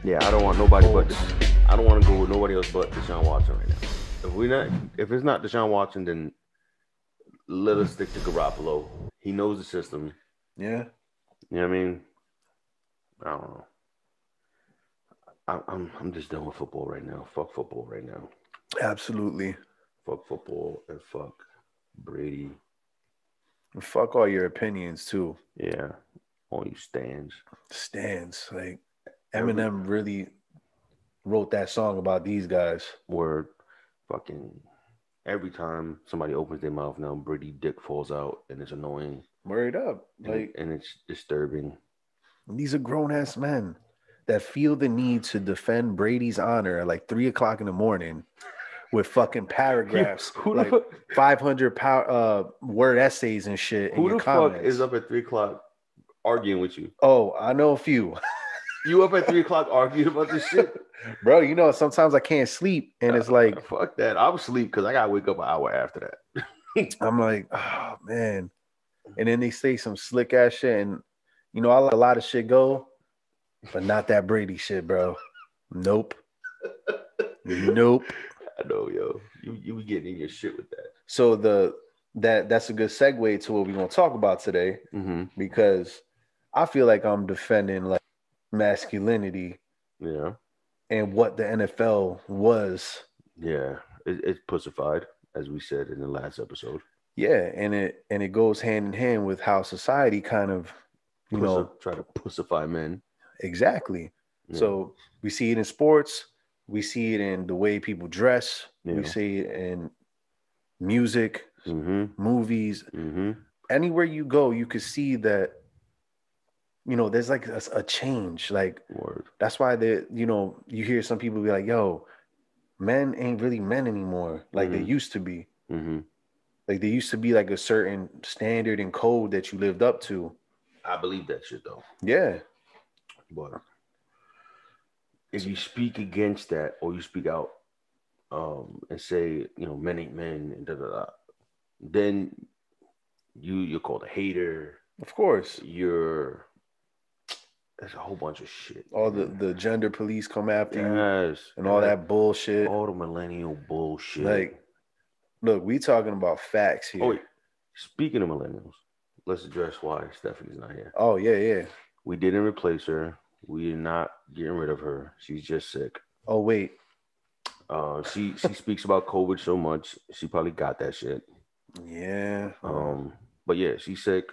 Yeah, I don't want nobody but this. I don't want to go with nobody else but Deshaun Watson right now. If it's not Deshaun Watson, then let us stick to Garoppolo. He knows the system. Yeah. You know what I mean? I don't know. I'm just done with football right now. Fuck football right now. Absolutely. Fuck football and fuck Brady. And fuck all your opinions too. Yeah, all you stands. Stands. Like Eminem really wrote that song about these guys. Word, fucking every time somebody opens their mouth now, Brady dick falls out and it's annoying. Word up. Like, and it's disturbing. These are grown ass men that feel the need to defend Brady's honor at like 3:00 in the morning with fucking paragraphs, like 500 word essays and shit. Who the fuck is up at 3:00 arguing with you? Oh, I know a few. You up at 3:00 arguing about this shit? Bro, you know, sometimes I can't sleep and it's like, fuck that. I'm asleep because I gotta wake up an hour after that. I'm like, oh man. And then they say some slick ass shit, and you know, I let a lot of shit go, but not that Brady shit, bro. Nope. Nope. I know, yo. You be getting in your shit with that. So that's a good segue to what we're gonna talk about today, because I feel like I'm defending like masculinity. Yeah. And what the NFL was. Yeah. It's pussified, as we said in the last episode. Yeah, and it goes hand in hand with how society kind of, try to pussify men. Exactly. Yeah. So we see it in sports, we see it in the way people dress, we see it in music, movies. Anywhere you go, you could see that, you know, there's like a change. Like, that's why you hear some people be like, yo, men ain't really men anymore like they used to be. Like there used to be like a certain standard and code that you lived up to. I believe that shit though. Yeah. But if you speak against that or you speak out and say, you know, men ain't men and then you're called a hater. Of course. There's a whole bunch of shit. All the gender police come after you. And all that bullshit. All the millennial bullshit. Like, look, we talking about facts here. Oh, wait. Speaking of millennials, let's address why Stephanie's not here. Oh, yeah. We didn't replace her. We're not getting rid of her. She's just sick. Oh, wait. She speaks about COVID so much. She probably got that shit. Yeah. But yeah, she's sick.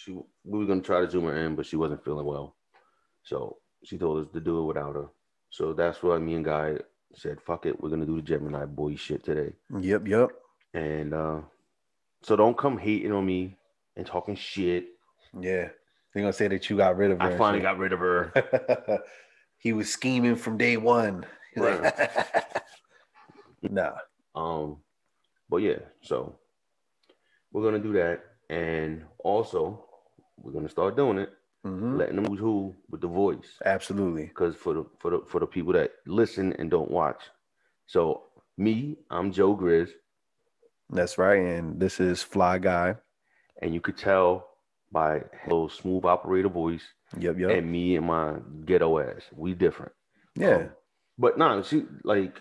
We were gonna try to zoom her in, but she wasn't feeling well. So she told us to do it without her. So that's why me and Guy said, fuck it, we're gonna do the Gemini boy shit today. Yep. And so don't come hating on me and talking shit. Yeah. They're gonna say that you got rid of her. I finally got rid of her. He was scheming from day one. Nah. But yeah, so we're gonna do that. And also we're gonna start doing it. Letting them who's who with the voice. Absolutely. Because for the people that listen and don't watch. So me, I'm Joe Grizz. That's right. And this is Fly Guy. And you could tell by a little smooth operator voice. Yep. And me and my ghetto ass. We different. Yeah. But nah, she like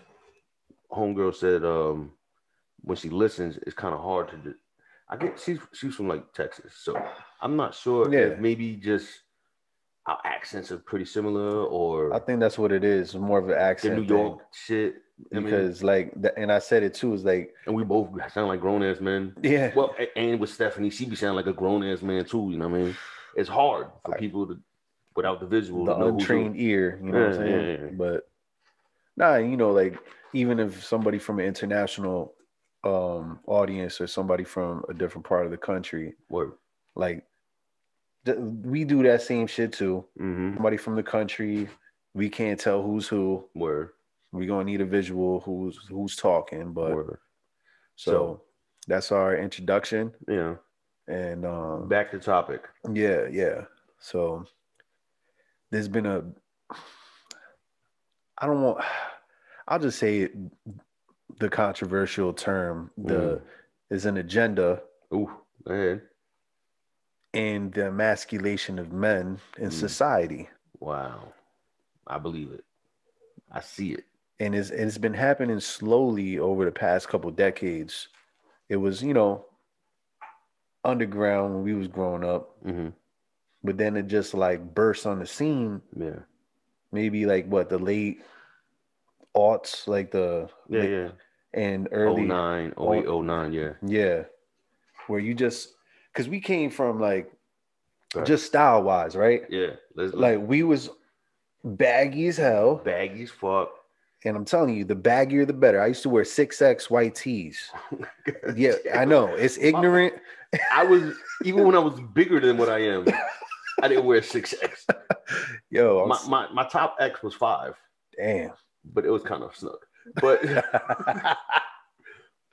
homegirl said when she listens, it's kind of hard to do. I get she's from like Texas, so I'm not sure if maybe just our accents are pretty similar, or I think that's what it is. More of an accent. The New York shit. Because and I said it too, is like, and we both sound like grown ass men. Yeah. Well, and with Stephanie, she be sounding like a grown ass man too. You know what I mean? It's hard for people to without the visual, the untrained ear. You know what I'm saying? Yeah. But nah, you know, like even if somebody from an international audience or somebody from a different part of the country, like we do that same shit too. Somebody from the country, we can't tell who's who. We're gonna need a visual who's talking, but so that's our introduction. Yeah. And back to topic. Yeah. So there's been I'll just say the controversial term, is an agenda. Ooh, go ahead. And the emasculation of men in society. Wow. I believe it. I see it. And it's been happening slowly over the past couple decades. It was, underground when we was growing up. But then it just like burst on the scene. Yeah. Maybe like what, the late aughts, like and early 09, 08, 09, yeah. Yeah. Where you just, because we came from like just style wise, right? Yeah. Like we was baggy as hell. Baggy as fuck. And I'm telling you, the baggier the better. I used to wear 6X white tees. Yeah, I know. It's ignorant. I was, even when I was bigger than what I am, I didn't wear 6X. Yo, my top X was 5. Damn. But it was kind of snug. But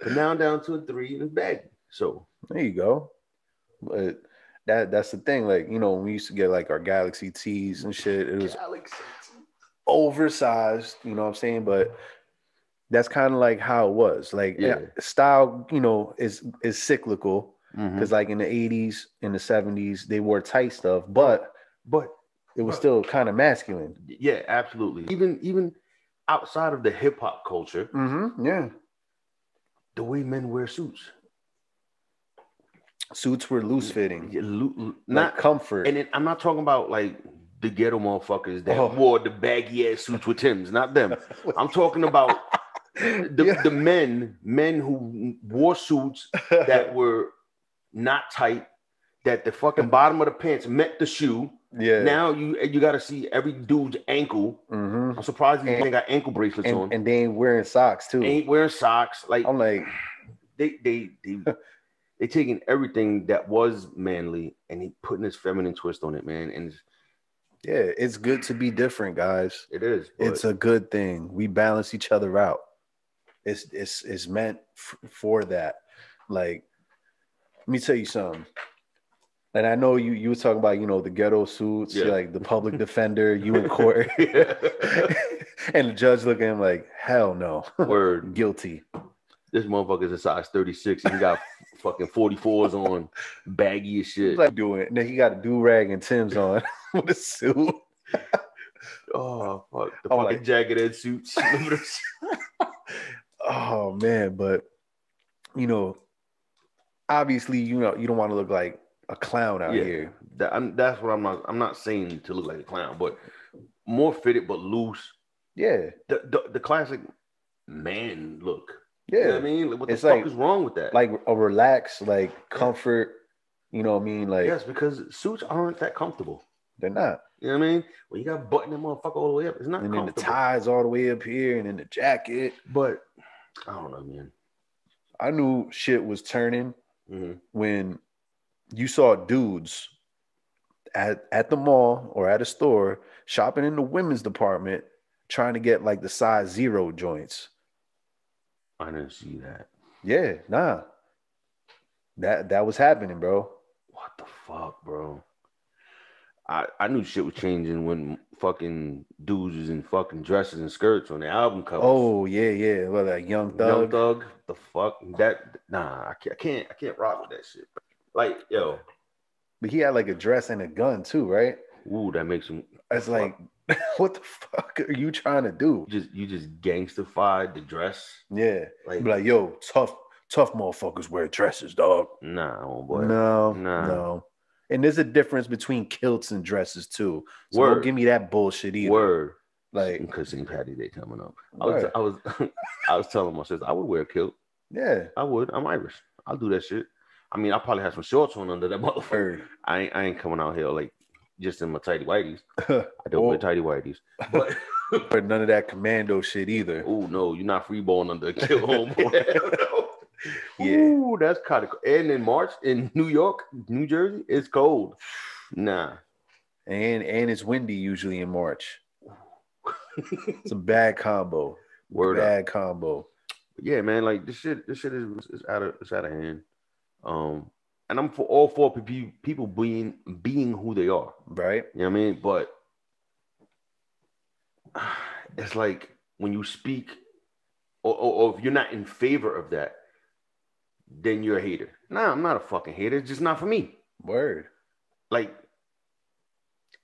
now I'm down to a 3 and it's baggy. So there you go. But that's the thing. Like, when we used to get like our Galaxy tees and shit, it was oversized, you know what I'm saying? But that's kind of like how it was. Like style, is cyclical. Because like in the 80s, in the 70s, they wore tight stuff, but it was still kind of masculine. Yeah, absolutely. Even outside of the hip hop culture, yeah, the way men wear suits. Suits were loose fitting, not like comfort. And I'm not talking about like the ghetto motherfuckers that wore the baggy ass suits with Timbs, not them. I'm talking about the men who wore suits that were not tight, that the fucking bottom of the pants met the shoe. Yeah. Now you got to see every dude's ankle. I'm surprised these men got ankle bracelets on. And they ain't wearing socks too. Ain't wearing socks. Like I'm like, they taking everything that was manly and he putting his feminine twist on it, man. And yeah, it's good to be different, guys. It is. It's a good thing. We balance each other out. It's meant for that. Like, let me tell you something. And I know you were talking about, the ghetto suits, like the public defender, you in court. And the judge looking at him like, hell no. Word. Guilty. This motherfucker's a size 36 and he got fucking 44s on, baggy as shit. Like doing it. And then he got a do-rag and Tim's on with a suit. Oh, fuck. The fucking jagged edge suits. Oh, man. But, obviously, you don't want to look like a clown out here. That's what I'm not saying to look like a clown, but more fitted but loose. Yeah. The classic man look. Yeah. You know what I mean? What the fuck is wrong with that? Like a relaxed, like comfort, you know what I mean? Like, yes, because suits aren't that comfortable. They're not. You know what I mean? When you got to button that motherfucker all the way up, it's not comfortable. And then the ties all the way up here and then the jacket. But I don't know, man. I knew shit was turning when you saw dudes at the mall or at a store shopping in the women's department trying to get like the size 0 joints. I didn't see that. Yeah, nah. That was happening, bro. What the fuck, bro? I knew shit was changing when fucking dudes was in fucking dresses and skirts on the album covers. Oh yeah. Well, that Young Thug. Young Thug, the fuck that? Nah, I can't rock with that shit. Like, yo. But he had like a dress and a gun too, right? Ooh, that makes him. It's like, what the fuck are you trying to do? You just gangstified the dress. Yeah, like yo, tough motherfuckers wear dresses, dog. Nah, boy. No. And there's a difference between kilts and dresses too. So don't give me that bullshit either. Word. Like, because St. Patty's Day coming up. I was telling my sister I would wear a kilt. Yeah, I would. I'm Irish. I'll do that shit. I mean, I probably have some shorts on under that motherfucker. I ain't coming out here like just in my tighty whities. I don't wear tighty whities. But none of that commando shit either. Oh no, you're not freeballing under a kilt, homeboy. Yeah. Ooh, that's kind of cool. And in March in New York, New Jersey, it's cold. Nah. And it's windy usually in March. It's a bad combo. Combo. Yeah, man. Like this shit is out of hand. And I'm all for people being who they are. Right. You know what I mean? But it's like when you speak or if you're not in favor of that, then you're a hater. Nah, I'm not a fucking hater. It's just not for me. Word. Like,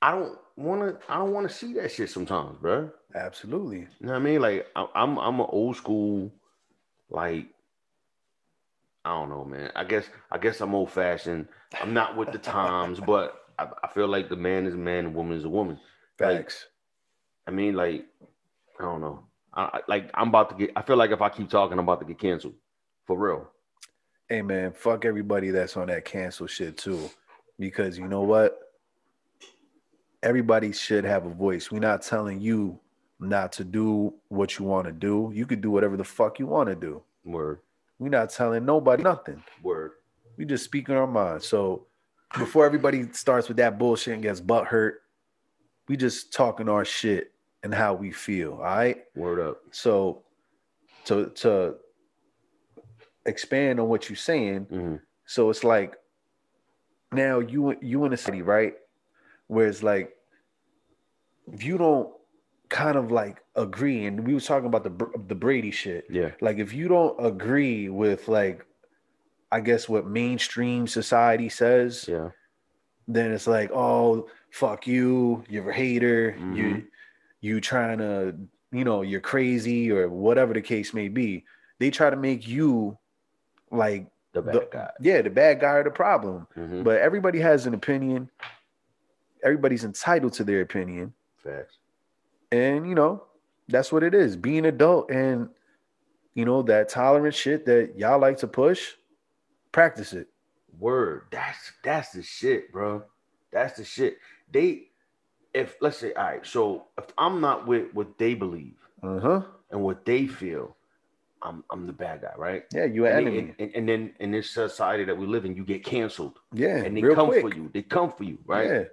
I don't want to see that shit sometimes, bro. Absolutely. You know what I mean? Like I'm an old school, like, I don't know, man. I guess I'm old fashioned. I'm not with the times, but I feel like the man is a man, and woman is a woman. Facts. Like, I mean, like, I don't know. I'm about to get. I feel like if I keep talking, I'm about to get canceled, for real. Hey man, fuck everybody that's on that cancel shit too, because you know what? Everybody should have a voice. We're not telling you not to do what you want to do. You could do whatever the fuck you want to do. Word. We're not telling nobody nothing. Word. We just speaking our mind. So before everybody starts with that bullshit and gets butt hurt, we just talking our shit and how we feel. All right. Word up. So to expand on what you're saying, mm-hmm. So it's like now you in a city, right? Where it's like if you don't kind of like agree, and we was talking about the Brady shit. Yeah. Like if you don't agree with like, I guess what mainstream society says. Yeah. Then it's like, oh, fuck you, you're a hater, mm-hmm. you trying to, you're crazy or whatever the case may be. They try to make you like the bad guy. Yeah, the bad guy or the problem. Mm-hmm. But everybody has an opinion. Everybody's entitled to their opinion. Facts. And, that's what it is. Being adult and, that tolerant shit that y'all like to push, practice it. Word. That's the shit, bro. That's the shit. Let's say, all right, so if I'm not with what they believe and what they feel, I'm the bad guy, right? Yeah, you're an enemy. And then in this society that we live in, you get canceled. Yeah, and they real come quick. for you. They come for you, right? Yeah.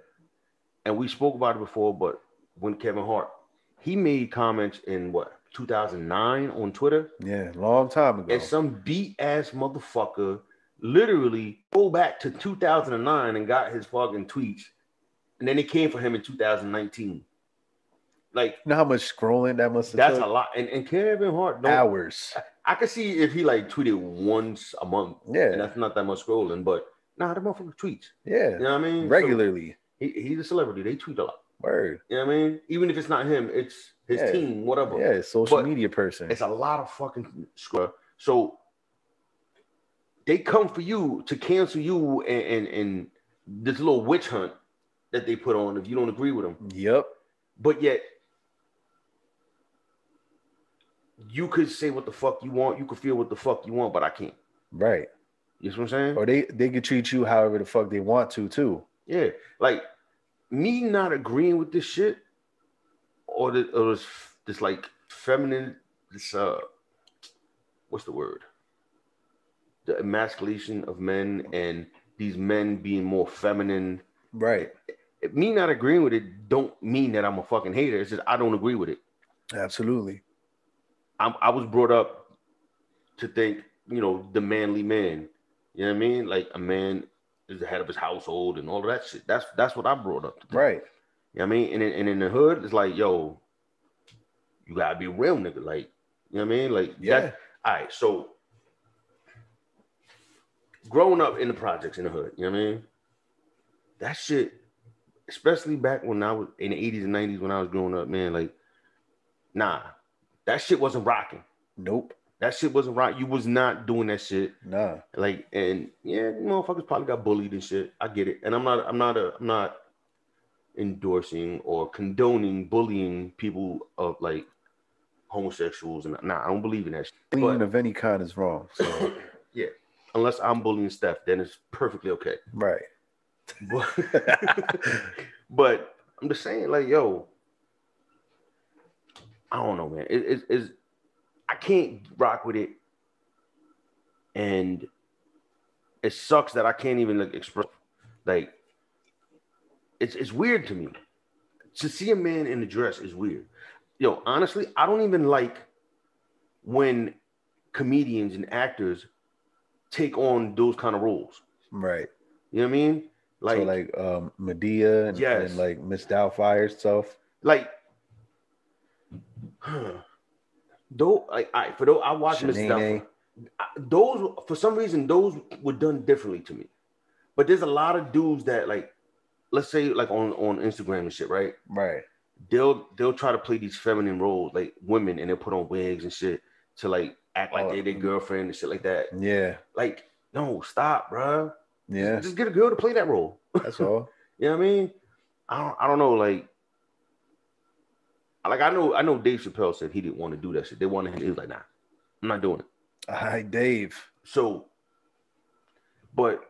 And we spoke about it before, but when Kevin Hart, he made comments in 2009 on Twitter? Yeah, long time ago. And some beat ass motherfucker literally go back to 2009 and got his fucking tweets, and then they came for him in 2019. Like, you know how much scrolling that must have that's took? a lot. And Kevin Hart, hours. I could see if he like tweeted once a month. Yeah, and that's not that much scrolling. But nah, the motherfucker tweets. Yeah, you know what I mean? Regularly. So he's a celebrity. They tweet a lot. Word. You know what I mean? Even if it's not him, it's his team, whatever. Yeah, social media person. It's a lot of fucking scrub. So they come for you to cancel you and this little witch hunt that they put on if you don't agree with them. Yep. But yet you could say what the fuck you want, you could feel what the fuck you want, but I can't. Right. You know what I'm saying? Or they could treat you however the fuck they want to too. Yeah. Like me not agreeing with this shit or this like feminine, this what's the word? The emasculation of men and these men being more feminine. Right. Me not agreeing with it don't mean that I'm a fucking hater. It's just I don't agree with it. Absolutely. I was brought up to think, the manly man. You know what I mean? Like a man is the head of his household and all of that shit. That's what I brought up to think. Right. You know what I mean? And in the hood, it's like, yo, you gotta be a real nigga. Like, you know what I mean? Like, yeah. All right, so growing up in the projects in the hood, you know what I mean? That shit, especially back when I was in the 80s and 90s when I was growing up, man, like, nah, that shit wasn't rocking. Nope. That shit wasn't right. You was not doing that shit. Nah. Like, and yeah, motherfuckers probably got bullied and shit. I get it. And I'm not endorsing or condoning bullying people of like homosexuals and I don't believe in that shit. Bullying of any kind is wrong. So yeah. Unless I'm bullying Steph, then it's perfectly okay. Right. But I'm just saying, like, yo, I don't know, man. It's I can't rock with it, and it sucks that I can't even like express. Like, it's weird to me to see a man in a dress is weird. Yo, honestly, I don't even like when comedians and actors take on those kind of roles. Right. You know what I mean? Like, so like Medea and like Miss Doubtfire stuff. Like, though, like, I watched Miss Doubtfire. Those, for some reason, those were done differently to me. But there's a lot of dudes that like let's say like on Instagram and shit, right? Right. They'll try to play these feminine roles, like women, and they'll put on wigs and shit to like act like they're their girlfriend and shit like that. Yeah. Like, no, stop, bro. Yeah. Just get a girl to play that role. That's all. You know what I mean? I don't know, like I know Dave Chappelle said he didn't want to do that shit. They wanted him. He was like, nah, I'm not doing it. Hi, Dave. So, but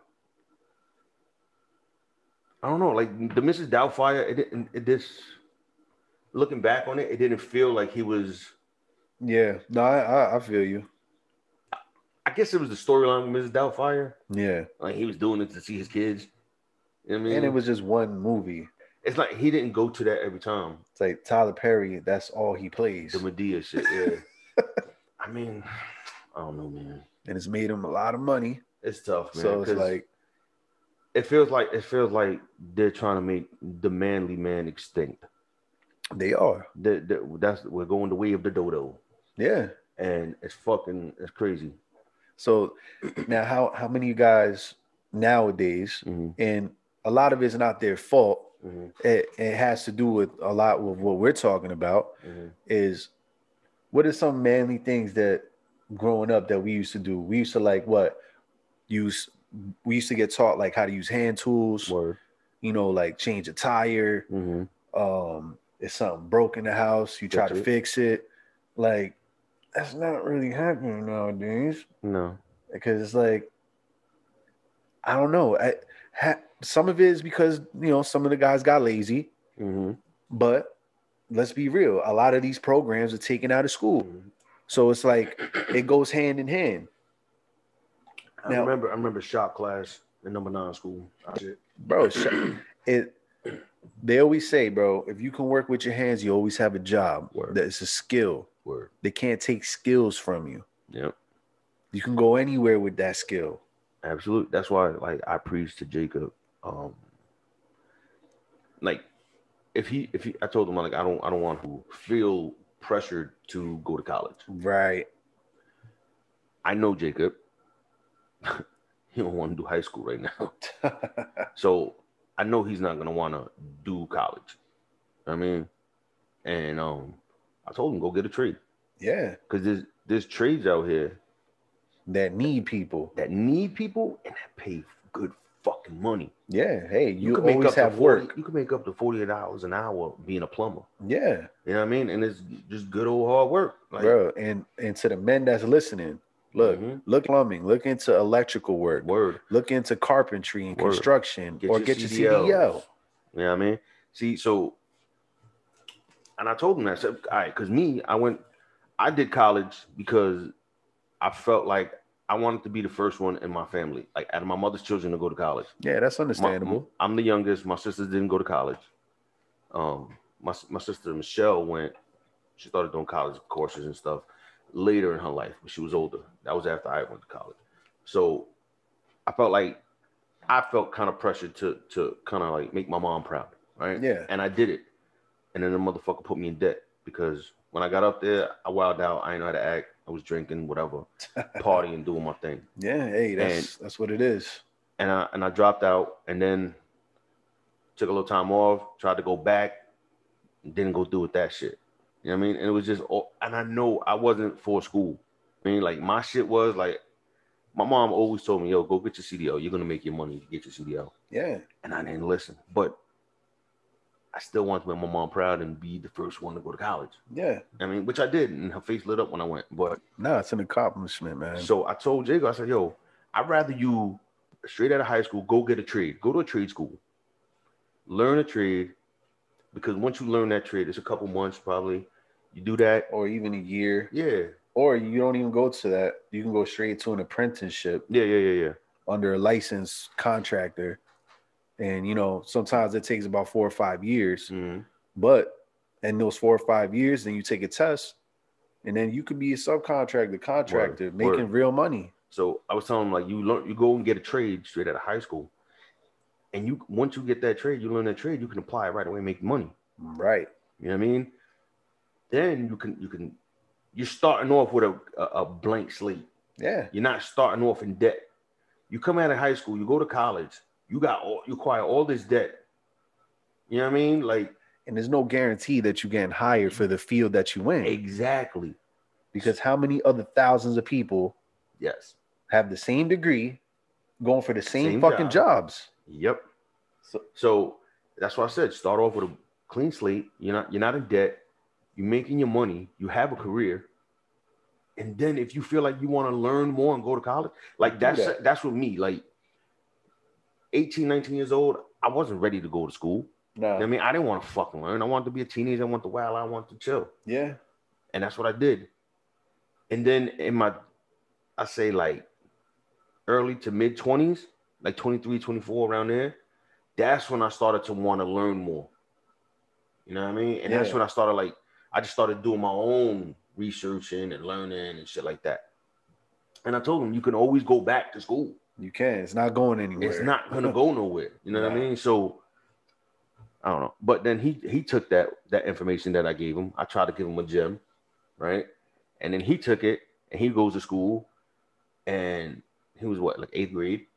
I don't know, like the Mrs. Doubtfire, it just looking back on it, it didn't feel like he was. Yeah, no, I feel you. I guess it was the storyline with Mrs. Doubtfire. Yeah, like he was doing it to see his kids. You know what I mean? And it was just one movie. It's like he didn't go to that every time. It's like Tyler Perry, that's all he plays. The Medea shit, yeah. I mean, I don't know, man. And it's made him a lot of money. It's tough, man. So it's like it feels like they're trying to make the manly man extinct. They are. We're going the way of the dodo. Yeah. And it's crazy. So now how many of you guys nowadays, and a lot of it's not their fault. It has to do with a lot with what we're talking about, is what are some manly things that growing up that we used to do? We used to we used to get taught like how to use hand tools. Word. You know, like change a tire. If something broke in the house, you try to fix it. Like, that's not really happening nowadays. No. Because it's like, I don't know. Some of it is because, some of the guys got lazy. But let's be real. A lot of these programs are taken out of school. So it's like, it goes hand in hand. I remember shop class in number 9 school. Bro, they always say, bro, if you can work with your hands, you always have a job. Word. That it's a skill. Word. They can't take skills from you. Yep. You can go anywhere with that skill. Absolutely. That's why, like, I preach to Jacob. Like, I told him, like, I don't want to feel pressured to go to college. Right. I know Jacob. He don't want to do high school right now. So I know he's not gonna want to do college. I mean, and I told him go get a trade. Yeah, because there's trades out here that need people and that pay good fucking money. Yeah, hey, you can always have work. You can make up to $48 an hour being a plumber. Yeah, you know what I mean, and it's just good old hard work, like, bro. And to the men that's listening. Look plumbing, look into electrical work. Word. Look into carpentry and construction, get your CDL. You know what I mean? See, so, and I told him that, I said, all right, because I did college because I felt like I wanted to be the first one in my family, like out of my mother's children, to go to college. Yeah, that's understandable. I'm the youngest. My sisters didn't go to college. My sister Michelle she started doing college courses and stuff later in her life, but she was older. That was after I went to college. So I felt kind of pressured to kind of like make my mom proud, right? Yeah. And I did it. And then the motherfucker put me in debt because when I got up there, I wilded out. I didn't know how to act. I was drinking, whatever, partying, doing my thing. Yeah, hey, that's what it is. And I dropped out and then took a little time off, tried to go back, and didn't go through with that shit. You know what I mean? And it was just, and I know I wasn't for school. I mean, like, my shit was like, my mom always told me, yo, go get your CDL. You're going to make your money to get your CDL. Yeah. And I didn't listen. But I still wanted to make my mom proud and be the first one to go to college. Yeah. I mean, which I did. And her face lit up when I went. But no, it's an accomplishment, man. So I told Jacob, I said, yo, I'd rather you, straight out of high school, go get a trade. Go to a trade school. Learn a trade. Because once you learn that trade, it's a couple months probably. You do that. Or even a year. Yeah. Or you don't even go to that. You can go straight to an apprenticeship. Yeah. Under a licensed contractor. And, sometimes it takes about 4 or 5 years. Mm-hmm. But in those 4 or 5 years, then you take a test. And then you could be a subcontractor, contractor, making real money. So I was telling him, like, you go and get a trade straight out of high school. And once you get that trade, you learn that trade, you can apply it right away and make money. Right. You know what I mean? Then you're starting off with a blank slate. Yeah. You're not starting off in debt. You come out of high school, you go to college, you acquire all this debt. You know what I mean? Like, and there's no guarantee that you're getting hired for the field that you in. Exactly. Because how many other thousands of people have the same degree going for the same fucking jobs? Yep. So that's why I said start off with a clean slate. You're not in debt. You're making your money. You have a career. And then if you feel like you want to learn more and go to college, like that's with me. Like 18, 19 years old, I wasn't ready to go to school. No. You know what I mean? I didn't want to fucking learn. I wanted to be a teenager. I wanted to wild. I wanted to chill. Yeah. And that's what I did. And then in I say like early to mid 20s, like 23, 24, around there, that's when I started to want to learn more. You know what I mean? And that's when I started I just started doing my own researching and learning and shit like that. And I told him, you can always go back to school. You can. It's not going anywhere. It's not going to go nowhere. You know what I mean? So I don't know. But then he took that information that I gave him. I tried to give him a gem, right? And then he took it and he goes to school and he was like 8th grade.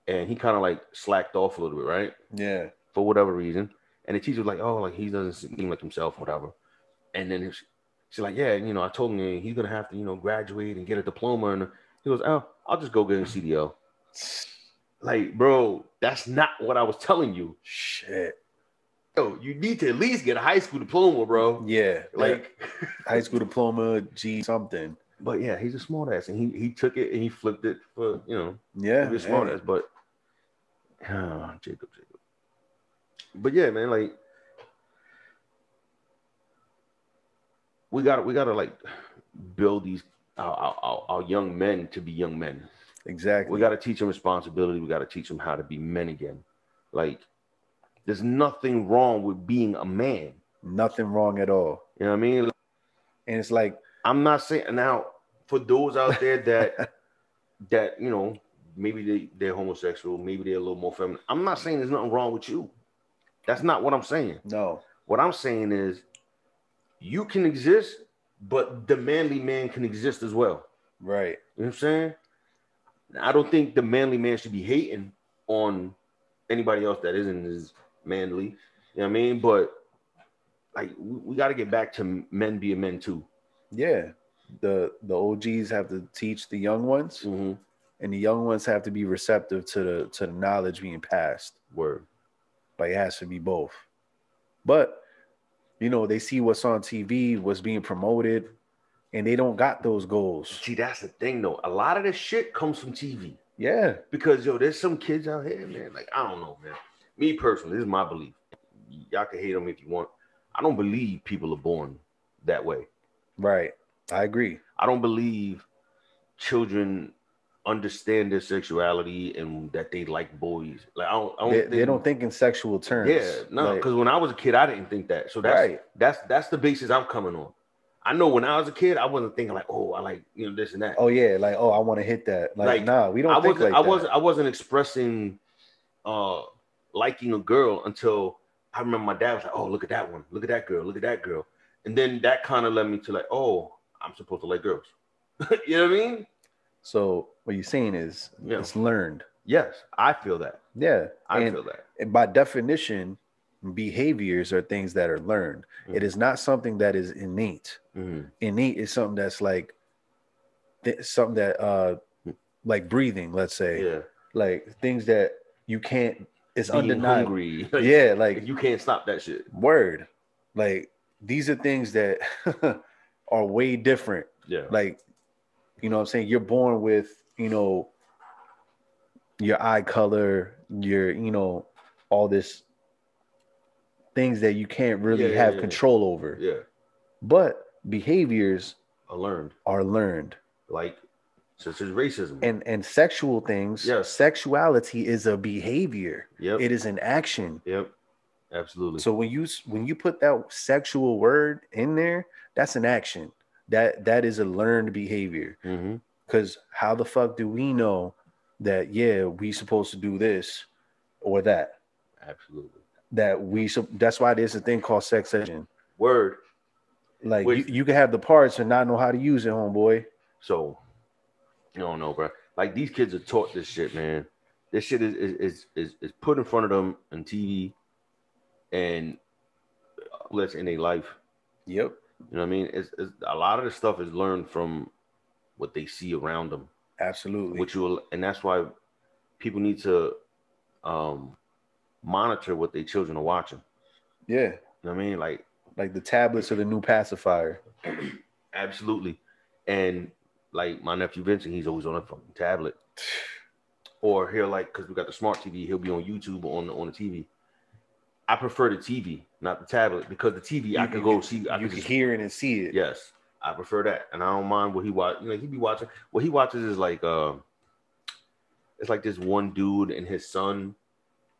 And he kind of like slacked off a little bit, right? Yeah. For whatever reason. And the teacher was like, oh, like he doesn't seem like himself, whatever. And then she's like, yeah, I told him he's going to have to, graduate and get a diploma. And he goes, oh, I'll just go get a CDL. Like, bro, that's not what I was telling you. Shit. Yo, you need to at least get a high school diploma, bro. Yeah. Like high school diploma, G something. But yeah, he's a smart ass. And he took it and he flipped it for, to be a smart ass. But Jacob. But yeah, man, like we gotta like build these our young men to be young men. Exactly. We gotta teach them responsibility. We gotta teach them how to be men again. Like, there's nothing wrong with being a man. Nothing wrong at all. You know what I mean? And it's like, I'm not saying now for those out there that maybe they're homosexual, maybe they're a little more feminine. I'm not saying there's nothing wrong with you. That's not what I'm saying. No. What I'm saying is you can exist, but the manly man can exist as well. Right. You know what I'm saying? I don't think the manly man should be hating on anybody else that isn't as manly. You know what I mean? But like we got to get back to men being men too. Yeah. The OGs have to teach the young ones, and the young ones have to be receptive to the knowledge being passed. Word. Like, it has to be both. But, they see what's on TV, what's being promoted, and they don't got those goals. See, that's the thing, though. A lot of this shit comes from TV. Yeah. Because, there's some kids out here, man. Like, I don't know, man. Me personally, this is my belief. Y'all can hate them if you want. I don't believe people are born that way. Right. I agree. I don't believe children understand their sexuality and that they like boys. Like they don't think in sexual terms. Yeah, no, because when I was a kid, I didn't think that. So that's the basis I'm coming on. I know when I was a kid, I wasn't thinking like, oh, I like this and that. Oh yeah, like I want to hit that. Like nah, we don't think like that. I wasn't expressing liking a girl until I remember my dad was like, oh, look at that one, look at that girl, and then that kind of led me to like, oh, I'm supposed to like girls. You know what I mean? So what you're saying is it's learned. Yes, I feel that. Yeah, I feel that. And by definition, behaviors are things that are learned. It is not something that is innate. Innate is something that's like something that like breathing, let's say. Yeah. Like things that you can't. It's undeniable. Hungry. Yeah, like you can't stop that shit. Word. Like these are things that are way different. Yeah. Like, what I'm saying? You're born with, your eye color, your, all this things that you can't really have control over. Yeah. But behaviors are learned. Like, such as racism. And sexual things. Yes. Sexuality is a behavior. Yep. It is an action. Yep. Absolutely. So when you put that sexual word in there, that's an action. That is a learned behavior. Because how the fuck do we know that we supposed to do this or that? Absolutely. That's why there's a thing called sex education. Word. Like you can have the parts and not know how to use it, homeboy. So I don't know, bro. Like these kids are taught this shit, man. This shit is put in front of them on TV. and let's in their life. Yep. You know what I mean? It's a lot of the stuff is learned from what they see around them. Absolutely. And that's why people need to monitor what their children are watching. Yeah. You know what I mean? Like the tablets are the new pacifier. Absolutely. And like my nephew Vincent, he's always on a fucking tablet. Or he'll because we got the smart TV, he'll be on YouTube on the TV. I prefer the TV, not the tablet, because the TV I could go see. You can hear it and see it. Yes, I prefer that, and I don't mind what he watch. You know, he be watching. What he watches is it's like this one dude and his son,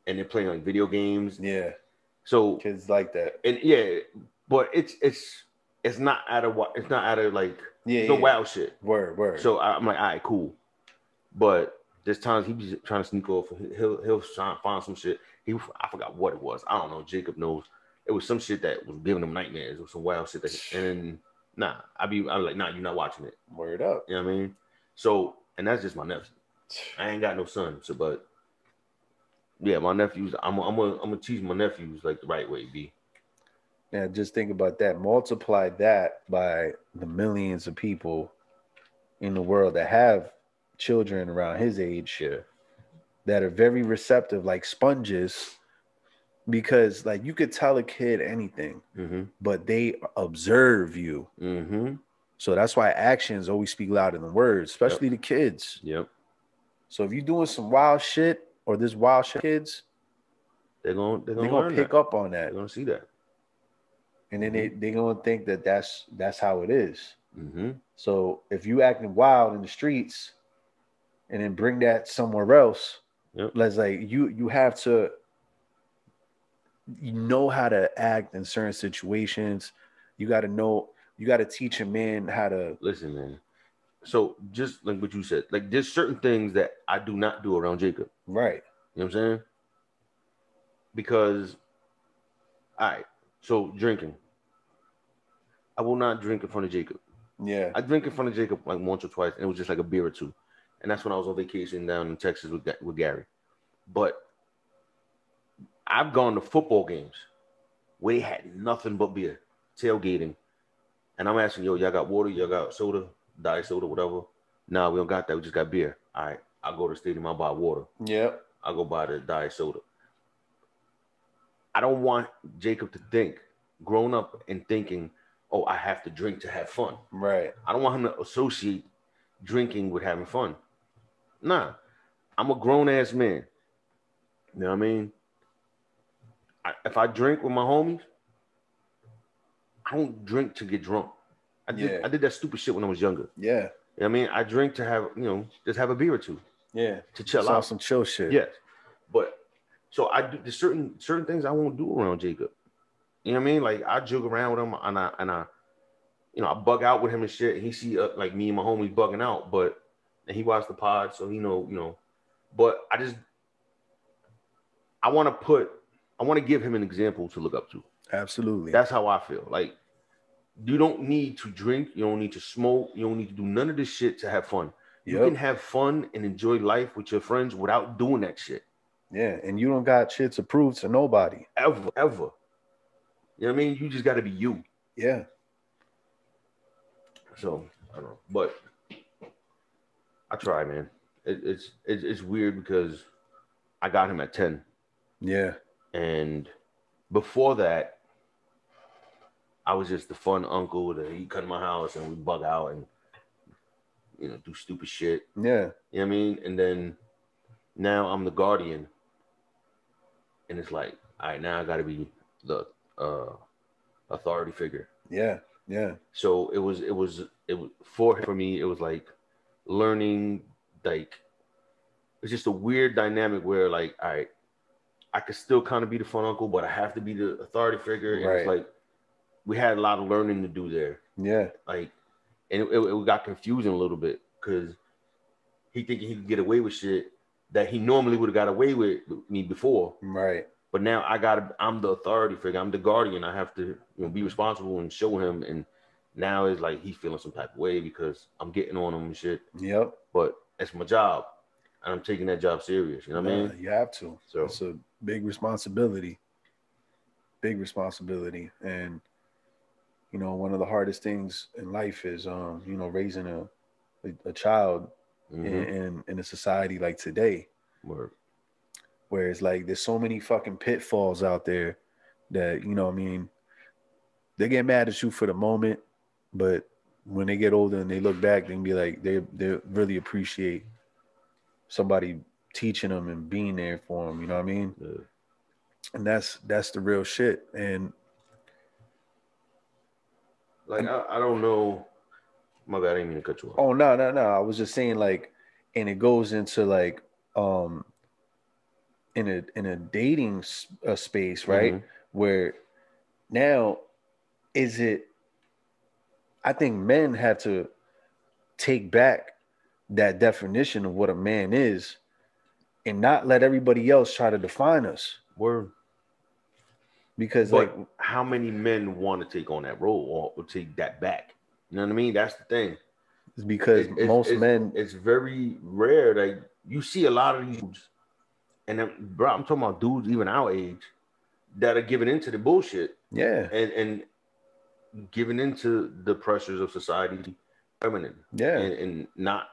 and they're playing like video games. Yeah. So kids like that, and yeah, but it's not out of like no wild shit. Word. So I'm like, all right, cool. But there's times he be trying to sneak off. He'll try to find some shit. I forgot what it was. I don't know. Jacob knows. It was some shit that was giving him nightmares. It was some wild shit. And I'm like, nah, you're not watching it. Word up. You know what I mean? So, and that's just my nephew. I ain't got no son. So, but yeah, my nephews. I'm gonna teach my nephews like the right way, B. Yeah, just think about that. Multiply that by the millions of people in the world that have children around his age. Yeah. That are very receptive, like sponges, because like you could tell a kid anything, but they observe you. So that's why actions always speak louder than words, especially the kids. Yep. So if you're doing some wild shit or this wild shit, kids, they're gonna pick up on that. They're gonna see that, and then they're gonna think that that's how it is. So if you acting wild in the streets, and then bring that somewhere else. Yep. Let's like you have to how to act in certain situations. You got to teach a man how to listen, man. So just like what you said, like there's certain things that I do not do around Jacob. Right. You know what I'm saying? Because, all right, so drinking. I will not drink in front of Jacob. Yeah. I drink in front of Jacob like once or twice, and it was just like a beer or two. And that's when I was on vacation down in Texas with Gary. But I've gone to football games where they had nothing but beer, tailgating. And I'm asking, y'all got water? Y'all got soda, diet soda, whatever? Nah, we don't got that. We just got beer. All right, I'll go to the stadium. I'll buy water. Yep. I'll go buy the diet soda. I don't want Jacob to think, grown up and thinking, oh, I have to drink to have fun. Right. I don't want him to associate drinking with having fun. Nah, I'm a grown-ass man. You know what I mean? If I drink with my homies, I don't drink to get drunk. I did that stupid shit when I was younger. Yeah. You know what I mean? I drink to have, just have a beer or two. Yeah. To chill out. Some chill shit. Yes. But, so I do, there's certain things I won't do around Jacob. You know what I mean? Like, I joke around with him and I I bug out with him and shit. And he see, like, me and my homies bugging out, and he watched the pod, so he know, but I want to give him an example to look up to. Absolutely. That's how I feel. Like, you don't need to drink. You don't need to smoke. You don't need to do none of this shit to have fun. You can have fun and enjoy life with your friends without doing that shit. Yeah, and you don't got shit to prove to nobody. Ever. You know what I mean? You just got to be you. Yeah. So, I don't know. But I try, man. It's weird because I got him at 10. Yeah. And before that, I was just the fun uncle that he'd come to my house and we'd bug out and, do stupid shit. Yeah. You know what I mean? And then now I'm the guardian. And it's like, all right, now I got to be the authority figure. Yeah. Yeah. So it was for me, it was like learning, like, it's just a weird dynamic where, like, all right, I could still kind of be the fun uncle, but I have to be the authority figure. And it's like, we had a lot of learning to do there. Yeah. Like, and it got confusing a little bit because he thinking he could get away with shit that he normally would have got away with me before. Right. But now I'm the authority figure. I'm the guardian. I have to be responsible and show him. And now it's like he's feeling some type of way because I'm getting on him and shit. Yep. But it's my job. And I'm taking that job serious. You know what I mean? You have to. So it's a big responsibility. big responsibility. And, you know, one of the hardest things in life is, you know, raising a child in a society like today. Word. Where it's like there's so many fucking pitfalls out there that, you know what I mean, they get mad at you for the moment, but when they get older and they look back, they can be like, they really appreciate somebody teaching them and being there for them, you know what I mean? Yeah. And that's the real shit. And like, I don't know. My bad, I didn't mean to cut you off. Oh, no. I was just saying, like, and it goes into like, in a dating space, right? Where now I think men have to take back that definition of what a man is and not let everybody else try to define us. Word. Because, but like, how many men want to take on that role or take that back? You know what I mean? That's the thing. It's because most men... It's very rare that you see a lot of these dudes, and then, bro, I'm talking about dudes even our age that are giving into the bullshit. Yeah. And giving into the pressures of society, feminine. Yeah. And not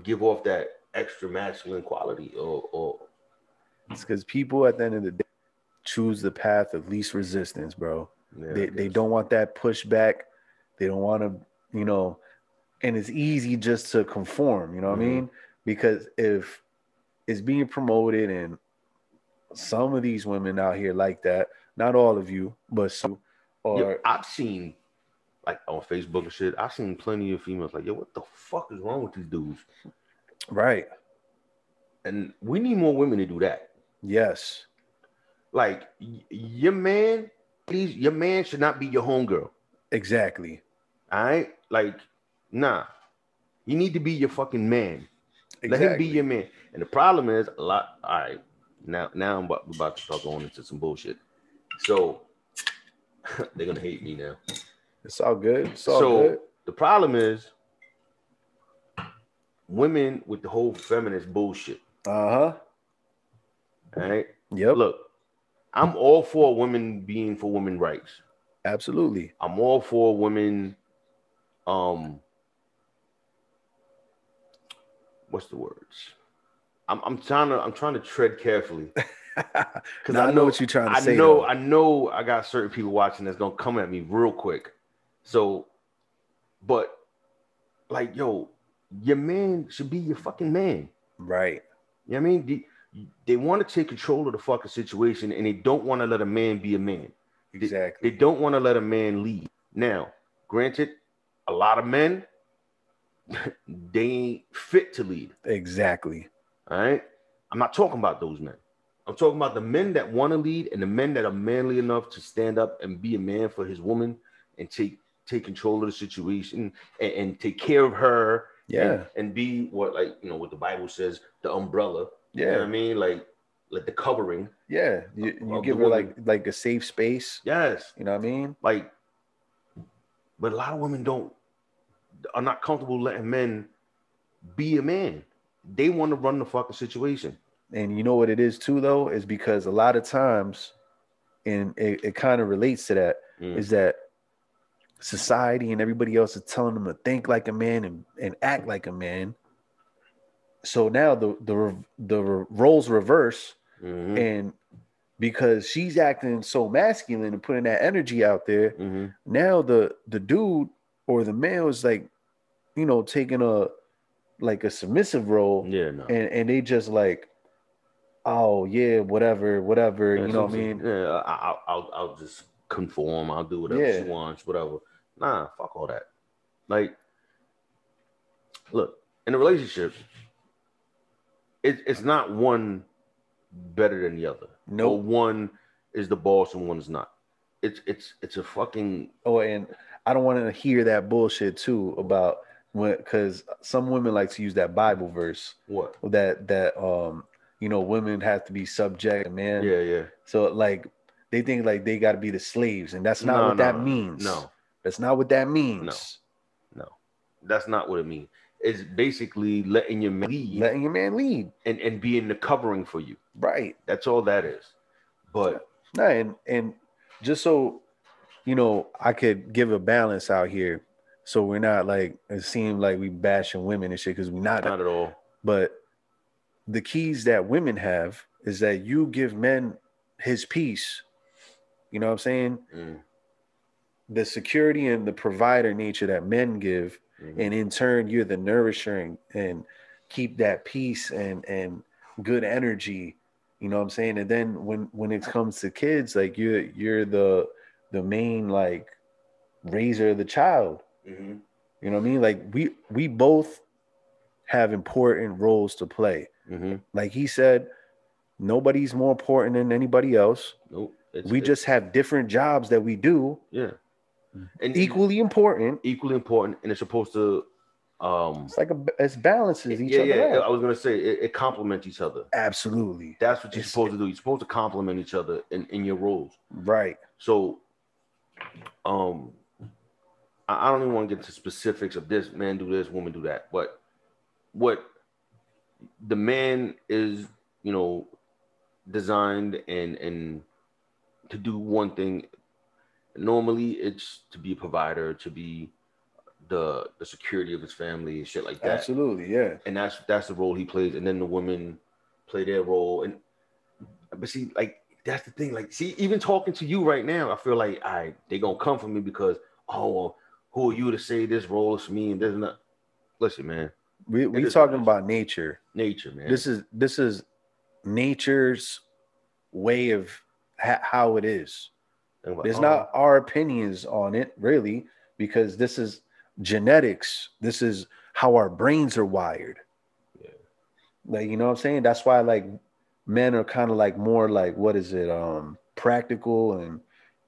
give off that extra masculine quality or it's because people at the end of the day choose the path of least resistance, bro. Yeah, they don't want that pushback. They don't want to, you know, and it's easy just to conform, you know what I mean? Because if it's being promoted and some of these women out here like that, not all of you, but some, or I've seen, like, on Facebook and shit, I've seen plenty of females like, yo, what the fuck is wrong with these dudes? Right. And we need more women to do that. Yes. Like, your man should not be your homegirl. Exactly. All right? Like, nah. You need to be your fucking man. Exactly. Let him be your man. And the problem is, all right, now I'm about to start going into some bullshit. So, they're going to hate me now. It's all good. It's all good. The problem is, women with the whole feminist bullshit. All right? Yep. Look, I'm all for women being for women's rights. Absolutely. I'm all for women, what's the words? I'm trying to tread carefully. Because I know what you're trying to say. I know I got certain people watching that's gonna come at me real quick. So, but like, yo, your man should be your fucking man. Right. You know what I mean? They want to take control of the fucking situation, and they don't want to let a man be a man. Exactly. They don't want to let a man lead. Now, granted, a lot of men, they ain't fit to lead. Exactly. All right? I'm not talking about those men. I'm talking about the men that want to lead and the men that are manly enough to stand up and be a man for his woman and take control of the situation and take care of her. Yeah. And be what, like, you know, what the Bible says, the umbrella. Yeah. You know what I mean? Like the covering. Yeah. You give her like a safe space. Yes. You know what I mean? Like, but a lot of women are not comfortable letting men be a man. They want to run the fucking situation. And you know what it is too, though, is because a lot of times, and it kind of relates to that, is that society and everybody else is telling them to think like a man and act like a man. So now the roles reverse, and because she's acting so masculine and putting that energy out there, now the dude or the male is like, you know, taking a submissive role, and they just like, oh yeah, whatever, you know what I mean? Yeah, I'll just conform. I'll do whatever she wants, whatever. Nah, fuck all that. Like, look, in a relationship, it's not one better than the other. No, or one is the boss and one's not. It's a fucking. Oh, and I don't want to hear that bullshit too about because some women like to use that Bible verse. What? That you know, women have to be subject to man. Yeah. So like they think like they got to be the slaves, and that's not what that means. No, that's not what that means. No, that's not what it means. It's basically letting your man lead. Letting your man lead. And being the covering for you. Right. That's all that is. But Nah, and just so you know, I could give a balance out here, so we're not like it seems like we bashing women and shit because we're not at all. But the keys that women have is that you give men his peace. You know what I'm saying? The security and the provider nature that men give, and in turn, you're the nourisher and keep that peace and good energy. You know what I'm saying? And then when it comes to kids, like you're the main like raiser of the child. You know what I mean? Like we both have important roles to play. Like he said, nobody's more important than anybody else. Nope. We just have different jobs that we do. Yeah. And equally important. Equally important, and it's supposed to it's like it balances each other out. I was gonna say it complements each other. Absolutely. That's what you're supposed to do. You're supposed to complement each other in your roles. Right. So I don't even want to get into specifics of this man do this, woman do that. But what the man is, you know, designed and to do one thing. Normally it's to be a provider, to be the security of his family and shit like that. Absolutely, yeah. And that's the role he plays. And then the women play their role. But see, like that's the thing. Like, see, even talking to you right now, I feel like they gonna come for me because well, who are you to say this role is for me and this not? Listen, man. We talking about nature. Nature, man. This is nature's way of how it is. There's not our opinions on it, really, because this is genetics. This is how our brains are wired. Yeah. Like, you know what I'm saying? That's why like men are kind of like more like, what is it? Practical and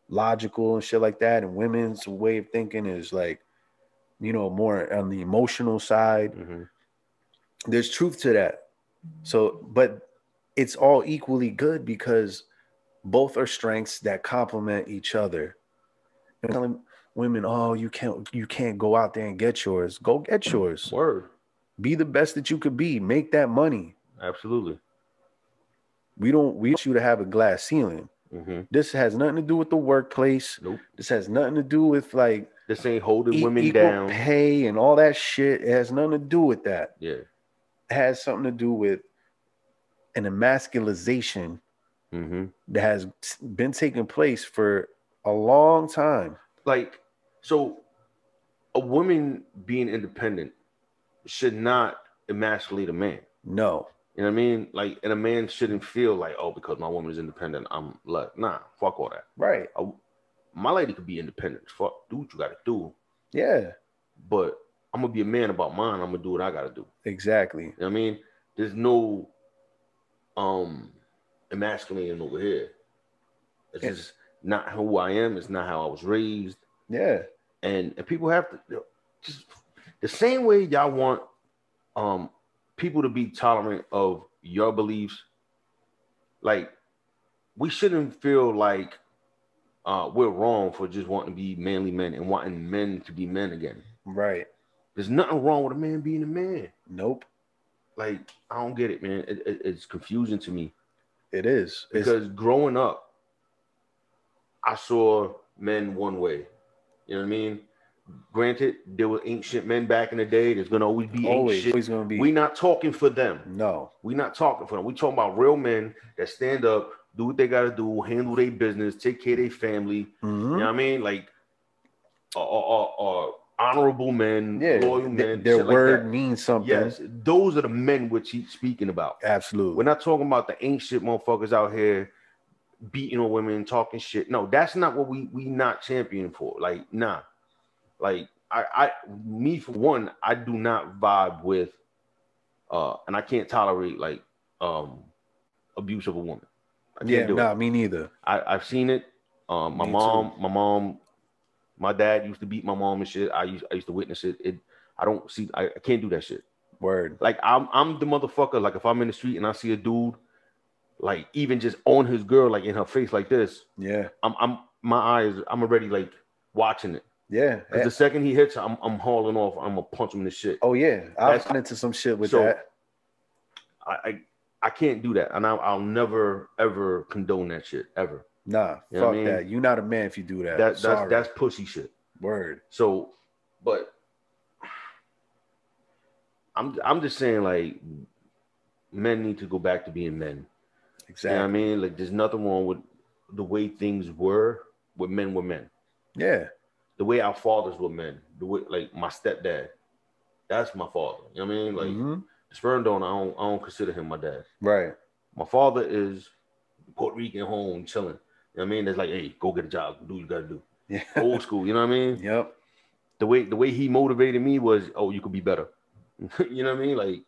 logical and shit like that. And women's way of thinking is like, you know, more on the emotional side. There's truth to that. So, but it's all equally good because both are strengths that complement each other. And telling women, oh, you can't go out there and get yours. Go get yours. Word. Be the best that you could be. Make that money. Absolutely. We want you to have a glass ceiling. This has nothing to do with the workplace. Nope. This has nothing to do with like this ain't holding women down. Pay and all that shit. It has nothing to do with that. Yeah. It has something to do with an emasculation that has been taking place for a long time. Like, so a woman being independent should not emasculate a man. No. You know what I mean? Like, and a man shouldn't feel like, oh, because my woman is independent, I'm like, nah, fuck all that. Right. My lady could be independent. Fuck, do what you got to do. Yeah. But I'm going to be a man about mine. I'm going to do what I got to do. Exactly. You know what I mean? There's no emasculating over here. It's just not who I am. It's not how I was raised. Yeah. And people have to, just the same way y'all want people to be tolerant of your beliefs. Like, we shouldn't feel like we're wrong for just wanting to be manly men and wanting men to be men again. Right. There's nothing wrong with a man being a man. Nope. Like, I don't get it, man. It's confusing to me. It is. Because growing up, I saw men one way. You know what I mean? Granted, there were ancient men back in the day. There's going to always be ancient. Always going to be. We're not talking for them. No. We're not talking for them. We're talking about real men that stand up, do what they got to do, handle their business, take care of their family. You know what I mean? Like, honorable men, loyal men. Their word means something. Yes, those are the men which he's speaking about. Absolutely. We're not talking about the ancient motherfuckers out here beating on women, talking shit. No, that's not what we not championing for. Like, nah. Like, me for one, I do not vibe with and I can't tolerate like abuse of a woman. I can't do it. Me neither. I've seen it. My dad used to beat my mom and shit. I used to witness it. I can't do that shit. Word. Like, I'm the motherfucker. Like, if I'm in the street and I see a dude, like, even just on his girl, like in her face like this. Yeah. I'm already like watching it. Yeah. Because the second he hits, I'm hauling off. I'm gonna punch him in the shit. Oh yeah. I've gotten into some shit with that. I can't do that, and I'll never ever condone that shit ever. Nah, you fuck that. You're not a man if you do that. That's pussy shit. Word. So, but I'm just saying, like, men need to go back to being men. Exactly. You know what I mean? Like, there's nothing wrong with the way things were when men were men. Yeah. The way our fathers were men. The way, like, my stepdad, that's my father. You know what I mean? Like, the sperm donor, I don't consider him my dad. Right. My father is Puerto Rican home chilling. You know what I mean? It's like, hey, go get a job, do what you gotta do. Yeah. Old school, you know what I mean? Yep. The way he motivated me was, oh, you could be better. You know what I mean? Like,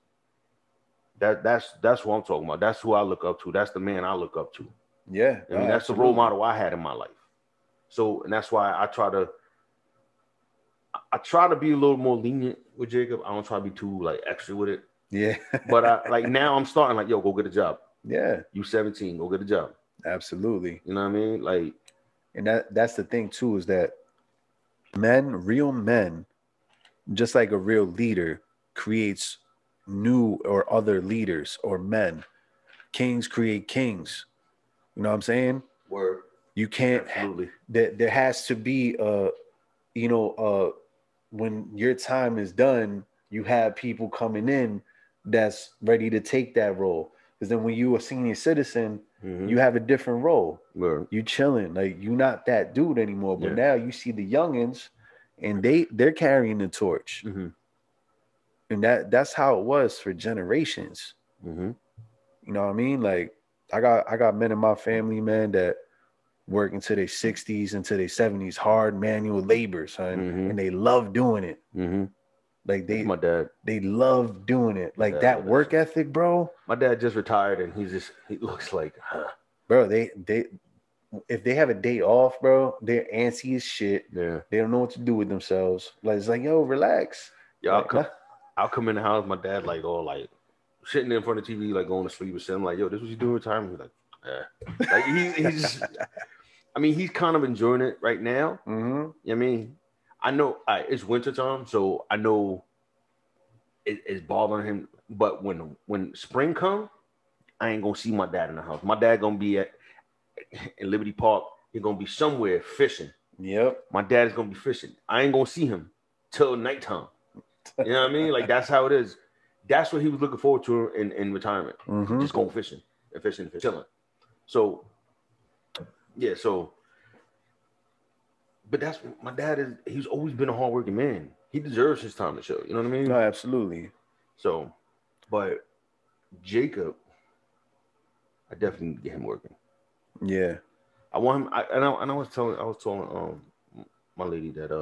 that's what I'm talking about. That's who I look up to. That's the man I look up to. Yeah. I mean, that's absolutely the role model I had in my life. So, and that's why I try to be a little more lenient with Jacob. I don't try to be too like extra with it. Yeah. But like now I'm starting like, yo, go get a job. Yeah. You 17, go get a job. Absolutely. You know what I mean? Like, and that's the thing too, is that real men, just like a real leader creates new or other leaders or men. Kings create kings. You know what I'm saying? Word. You can't. Absolutely. There has to be when your time is done, you have people coming in that's ready to take that role. Because then when you a senior citizen, you have a different role. Word. You chilling, like you're not that dude anymore. But now you see the youngins, and they're carrying the torch. And that's how it was for generations. You know what I mean? Like I got men in my family, man, that work into their 60s, into their 70s, hard manual labor, son, and they love doing it. Like my dad. They love doing it. Like that work ethic, bro. My dad just retired, and he looks like, bro. They if they have a day off, bro, they're antsy as shit. Yeah, they don't know what to do with themselves. Like it's like, yo, relax. Yeah, I'll come in the house, my dad like all like sitting in front of the TV, like going to sleep or something. Like, yo, this what you do with time? He's like, yeah. Like he's I mean, he's kind of enjoying it right now. You know what I mean? I know it's winter time, so I know it's bothering him. But when spring comes, I ain't gonna see my dad in the house. My dad gonna be in Liberty Park. He's gonna be somewhere fishing. Yep. My dad is gonna be fishing. I ain't gonna see him till nighttime. You know what I mean? Like that's how it is. That's what he was looking forward to in retirement. Just going fishing and chilling. So yeah, but that's my dad is. He's always been a hardworking man. He deserves his time to show. You know what I mean? No, absolutely. So, but Jacob, I definitely need to get him working. Yeah, I want him. I was telling my lady that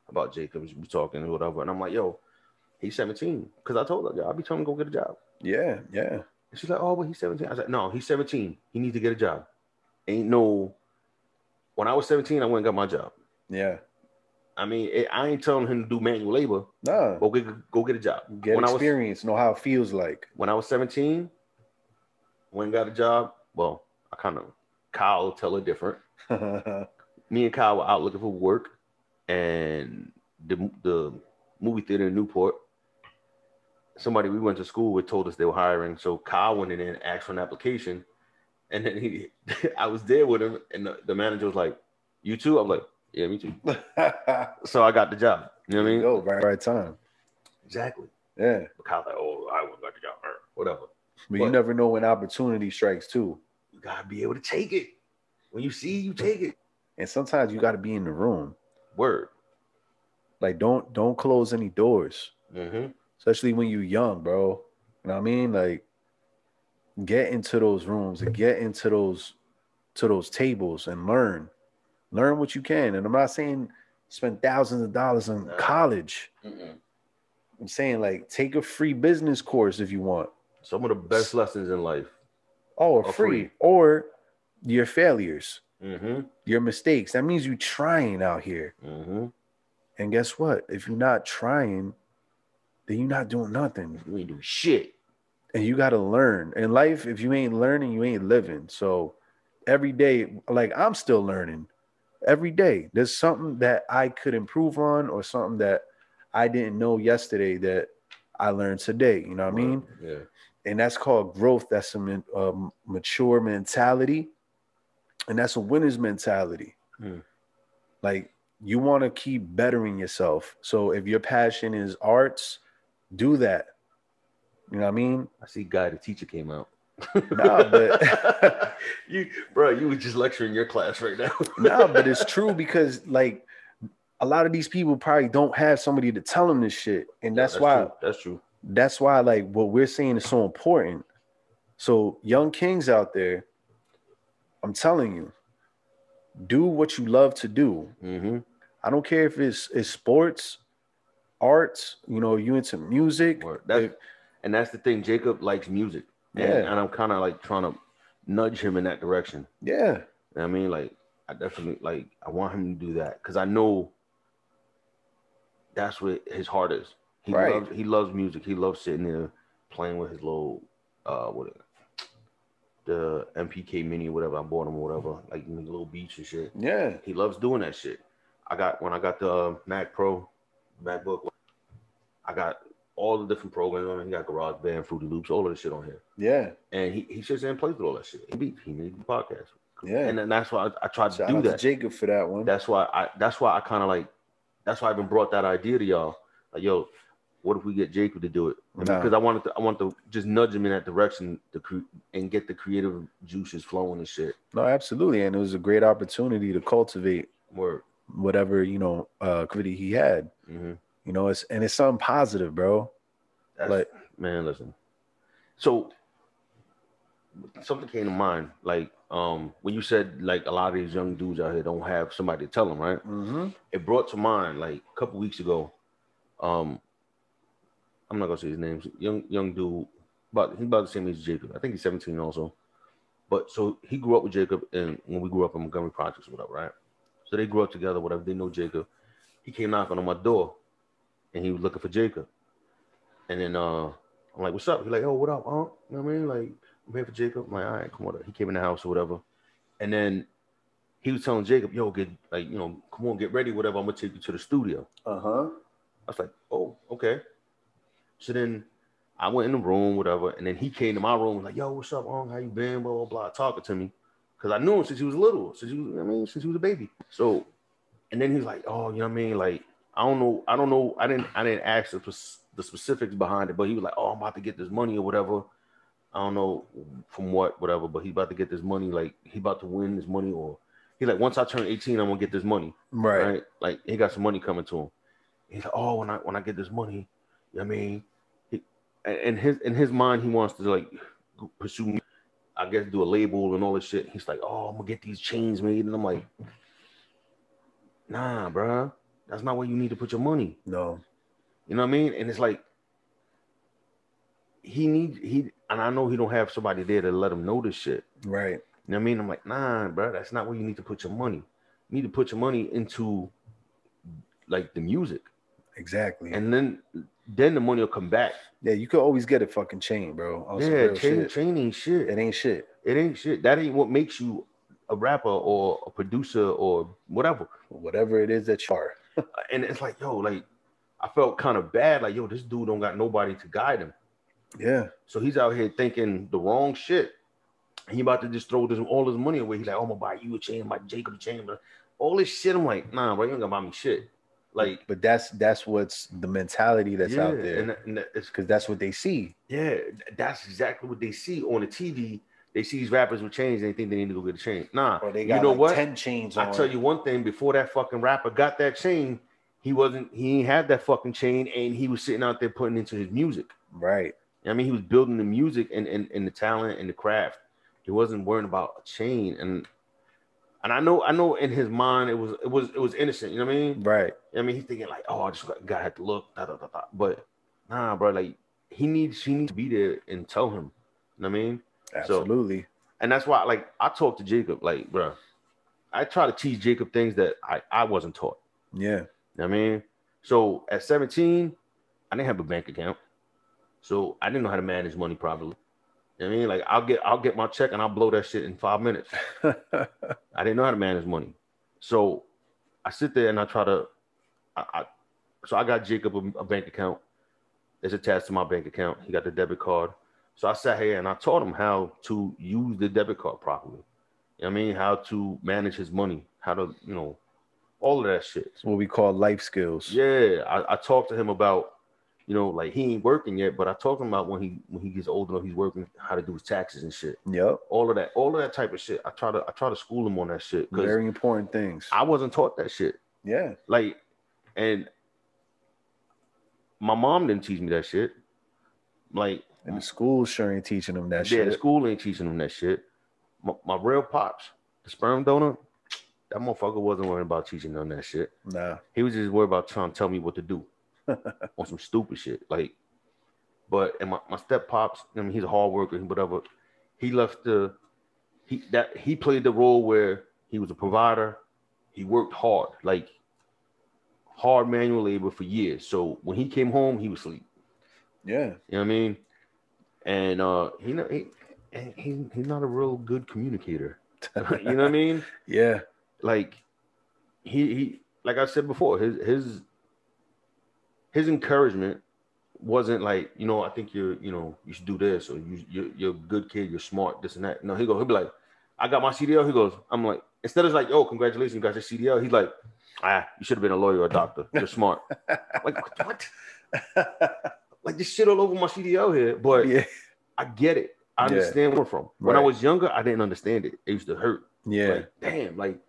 about Jacob. We talking or whatever, and I'm like, yo, he's 17. Because I told her, yo, I'll be telling him to go get a job. Yeah. And she's like, oh, but he's 17. I was like, no, he's 17. He needs to get a job. Ain't no. When I was 17, I went and got my job. Yeah. I mean, I ain't telling him to do manual labor. No. Go get a job. Get experience, know how it feels like. When I was 17, went and got a job. Well, Kyle tell her different. Me and Kyle were out looking for work. And the movie theater in Newport, somebody we went to school with told us they were hiring. So Kyle went in and asked for an application. And then I was there with him. And the manager was like, you too? I'm like, yeah, me too. So I got the job. You know what I mean? Go right time. Exactly. Yeah. But Kyle's like, oh, I won't got the job. Whatever. But you never know when opportunity strikes too. You gotta be able to take it. When you see, you take it. And sometimes you gotta be in the room. Word. Like don't close any doors. Especially when you're young, bro. You know what I mean? Like get into those rooms and get into those tables and learn what you can. And I'm not saying spend thousands of dollars on college. I'm saying like take a free business course if you want. Some of the best lessons in life. Are free. Or your failures, your mistakes. That means you're trying out here. And guess what? If you're not trying, then you're not doing nothing. You ain't doing shit. And you got to learn. In life, if you ain't learning, you ain't living. So every day, like I'm still learning. Every day, there's something that I could improve on or something that I didn't know yesterday that I learned today. You know what I mean? Yeah. And that's called growth. That's a mature mentality. And that's a winner's mentality. Like, you want to keep bettering yourself. So if your passion is arts, do that. You know what I mean? I see Guy the Teacher came out. Nah, but you were just lecturing your class right now. Nah, but it's true, because like a lot of these people probably don't have somebody to tell them this shit. And that's why true. That's true. That's why like what we're saying is so important. So young kings out there, I'm telling you, do what you love to do. I don't care if it's sports, arts, you know, you into music. And that's the thing. Jacob likes music. And I'm kind of like trying to nudge him in that direction. Yeah. You know what I mean? Like, I definitely, like, I want him to do that, because I know that's what his heart is. He loves music. He loves sitting there playing with his little, the MPK Mini or whatever. I bought him or whatever, like in the little beach and shit. Yeah. He loves doing that shit. When I got the Mac Pro, MacBook, I got all the different programs on it. He got GarageBand, Fruity Loops, all of the shit on here. Yeah. And he sits there and plays with all that shit. He made the podcast. Yeah. And then that's why I tried to do Shout out that. to Jacob for that one. That's why I kind of like, that's why I even brought that idea to y'all. Like, yo, what if we get Jacob to do it? Because I want to just nudge him in that direction and get the creative juices flowing and shit. No, absolutely. And it was a great opportunity to cultivate whatever, you know, creativity he had. You know, it's something positive, bro. Man, listen. So something came to mind, like when you said like a lot of these young dudes out here don't have somebody to tell them, right? It brought to mind like a couple weeks ago. I'm not gonna say his name. Young dude, but he's about the same age as Jacob. I think he's 17 also. But so he grew up with Jacob, and when we grew up in Montgomery Projects, whatever, right? So they grew up together, whatever. They know Jacob. He came knocking on my door, and he was looking for Jacob. And then I'm like, "What's up?" He's like, "Oh, what up, huh?" You know what I mean? Like, I'm here for Jacob. I'm like, all right, come on. He came in the house or whatever, and then he was telling Jacob, "Yo, get like, you know, come on, get ready, whatever. I'm gonna take you to the studio." I was like, "Oh, okay." So then I went in the room, whatever, and then he came to my room like, "Yo, what's up, Ong? How you been?" Blah blah blah, talking to me, because I knew him since he was little, since he was a baby. So, and then he's like, "Oh, you know what I mean? Like, I don't know. I didn't ask the specifics behind it, but he was like, 'Oh, I'm about to get this money or whatever. I don't know from whatever, but he's about to get this money. Like, he about to win this money, or he's like, once I turn 18, I'm gonna get this money, right? Like, he got some money coming to him. He's like, oh, when I get this money, you know what I mean?" In his mind, he wants to like pursue me, I guess, do a label and all this shit. He's like, "Oh, I'm gonna get these chains made," and I'm like, "Nah, bro, that's not where you need to put your money." No, you know what I mean? And it's like and I know he don't have somebody there to let him know this shit, right? You know what I mean? I'm like, "Nah, bro, that's not where you need to put your money. You need to put your money into like the music." Exactly. And then the money will come back. Yeah, you could always get a fucking chain, bro. Chain ain't shit. It ain't shit. It ain't shit. That ain't what makes you a rapper or a producer or whatever. Whatever it is that you are. And it's like, yo, like, I felt kind of bad. Like, yo, this dude don't got nobody to guide him. Yeah. So he's out here thinking the wrong shit. He about to just throw all his money away. He's like, "Oh, I'm gonna buy you a chain, buy Jacob a chain." But all this shit, I'm like, "Nah, bro, you ain't gonna buy me shit." Like, but that's what's the mentality that's out there, and it's because that's what they see. Yeah, that's exactly what they see on the TV. They see these rappers with chains and they think they need to go get a chain. Nah, or they got, you know, like, what? 10 chains on. I tell you one thing: before that fucking rapper got that chain, he ain't had that fucking chain, and he was sitting out there putting into his music. Right. I mean, he was building the music and the talent and the craft. He wasn't worrying about a chain. And I know in his mind it was innocent. You know what I mean? Right. I mean, he's thinking like, "Oh, I just gotta have to look." But nah, bro, like he needs to be there and tell him. You know what I mean? Absolutely. So, and that's why, like, I talked to Jacob, like, bro, I try to teach Jacob things that I wasn't taught. Yeah. You know what I mean? So at 17, I didn't have a bank account. So I didn't know how to manage money properly. You know what I mean? Like, I'll get my check and I'll blow that shit in 5 minutes. I didn't know how to manage money. So I sit there and I try to, so I got Jacob a bank account. It's attached to my bank account. He got the debit card. So I sat here and I taught him how to use the debit card properly. You know what I mean? How to manage his money, how to, you know, all of that shit. It's what we call life skills. Yeah, I talked to him about, you know, like he ain't working yet, but I talked to him about when he gets old enough, he's working, how to do his taxes and shit. Yep. All of that type of shit. I try to school him on that shit. Very important things. I wasn't taught that shit. Yeah. Like, and my mom didn't teach me that shit. Like, and the school sure ain't teaching them that shit. Yeah, the school ain't teaching them that shit. My real pops, the sperm donor, that motherfucker wasn't worried about teaching them that shit. Nah. He was just worried about trying to tell me what to do on some stupid shit. Like, but and my step pops, I mean, he's a hard worker, whatever. He he played the role where he was a provider. He worked hard, like hard manual labor for years. So when he came home, he was asleep. Yeah. You know what I mean? And he's not a real good communicator. You know what I mean? Yeah. Like he like I said before, his encouragement wasn't like, you know, I think you should do this, or you're a good kid, you're smart, this and that. No, he'll be like, I got my CDL. He goes, I'm like, instead of like, oh, congratulations, you got your CDL. He's like, you should have been a lawyer or a doctor. You're smart. Like, what? Like this shit all over my CDL here, but yeah. I get it. I understand where I'm from. When I was younger, I didn't understand it. It used to hurt. Yeah. Like, damn, like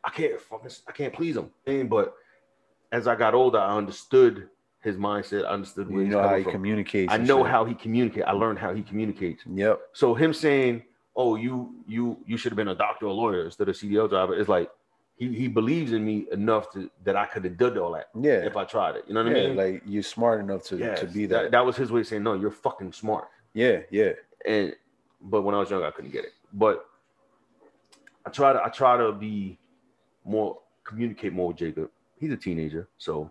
I can't please him. But as I got older, I understood his mindset. I understood where he's coming from. How he communicates. I know how he communicates. I learned how he communicates. Yep. So him saying, "Oh, you should have been a doctor or a lawyer instead of CDL driver," it's like he believes in me enough that I could have done all that. Yeah. If I tried it, you know what I mean? Like you're smart enough to be that. That was his way of saying, "No, you're fucking smart." Yeah. Yeah. But when I was young, I couldn't get it. But I try to communicate more with Jacob. He's a teenager, so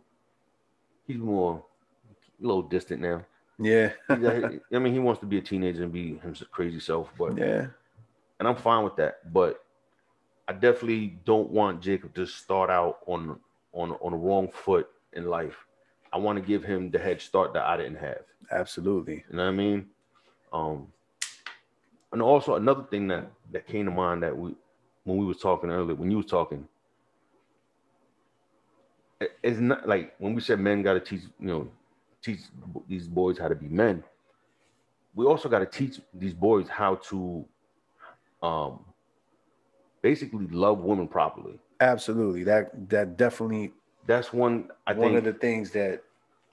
he's a little distant now. Yeah. I mean, he wants to be a teenager and be himself crazy self, but and I'm fine with that. But I definitely don't want Jacob to start out on a wrong foot in life. I want to give him the head start that I didn't have. Absolutely. You know what I mean? And also another thing that came to mind that when we was talking earlier, when you was talking, it's not like when we said men got to teach these boys how to be men. We also got to teach these boys how to basically love women properly. Absolutely. That definitely. That's one of the things that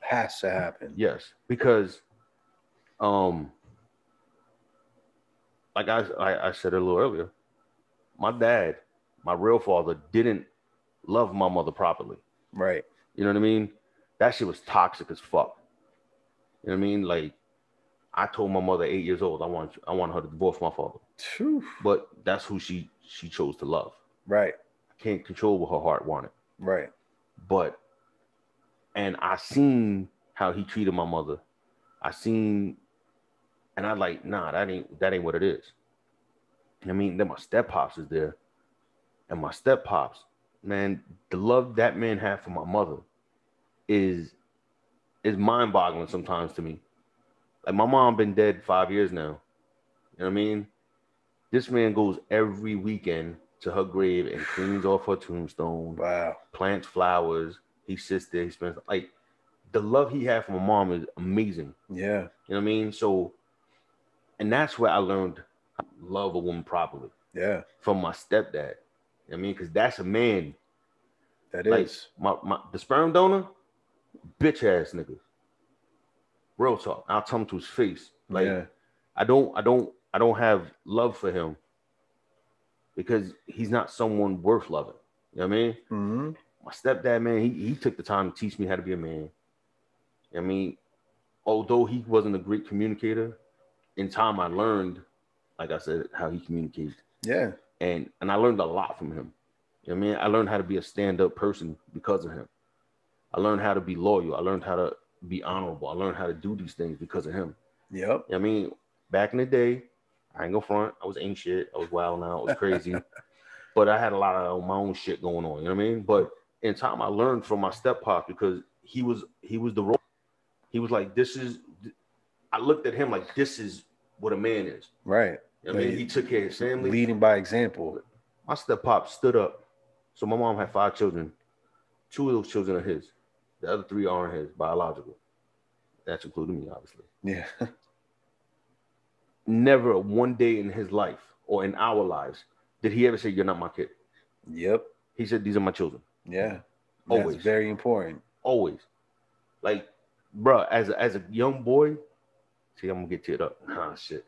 has to happen. Yes, because like I said a little earlier, my dad, my real father, didn't love my mother properly. Right. You know what I mean? That shit was toxic as fuck. You know what I mean? Like, I told my mother 8 years old, I want her to divorce my father. Whew. But that's who she chose to love. Right. I can't control what her heart wanted. Right. And I seen how he treated my mother. And I like, nah, that ain't what it is. I mean, then my step pops is there. And my step pops, man, the love that man had for my mother is mind-boggling sometimes to me. Like, my mom been dead 5 years now. You know what I mean? This man goes every weekend to her grave and cleans off her tombstone. Wow. Plants flowers. He sits there. He spends, like, the love he had for my mom is amazing. Yeah. You know what I mean? So, and that's where I learned how to love a woman properly. Yeah. From my stepdad. You know what I mean? Because that's a man. That like, is. The sperm donor, bitch ass nigga. Real talk. I'll tell him to his face. Like, yeah. I don't have love for him because he's not someone worth loving. You know what I mean? Mm-hmm. My stepdad, man, he took the time to teach me how to be a man. I mean, although he wasn't a great communicator, in time I learned, like I said, how he communicates. Yeah. And I learned a lot from him. You know what I mean? I learned how to be a stand-up person because of him. I learned how to be loyal. I learned how to be honorable. I learned how to do these things because of him. Yep. You know what I mean? Back in the day, I ain't gonna front. I was ain't shit. I was wild now. I was crazy. But I had a lot of my own shit going on. You know what I mean? But in time, I learned from my step-pop because he was the role. He was like, I looked at him like, this is what a man is. Right. I mean, he took care of his family. Leading by example. My step-pop stood up. So my mom had 5 children. 2 of those children are his. The other 3 aren't his, biological. That's including me, obviously. Yeah. Never one day in his life or in our lives did he ever say, "You're not my kid." Yep. He said, "These are my children." Yeah. Always. That's very important. Always. Like, bruh, as a young boy, see, I'm gonna get teared up. Shit.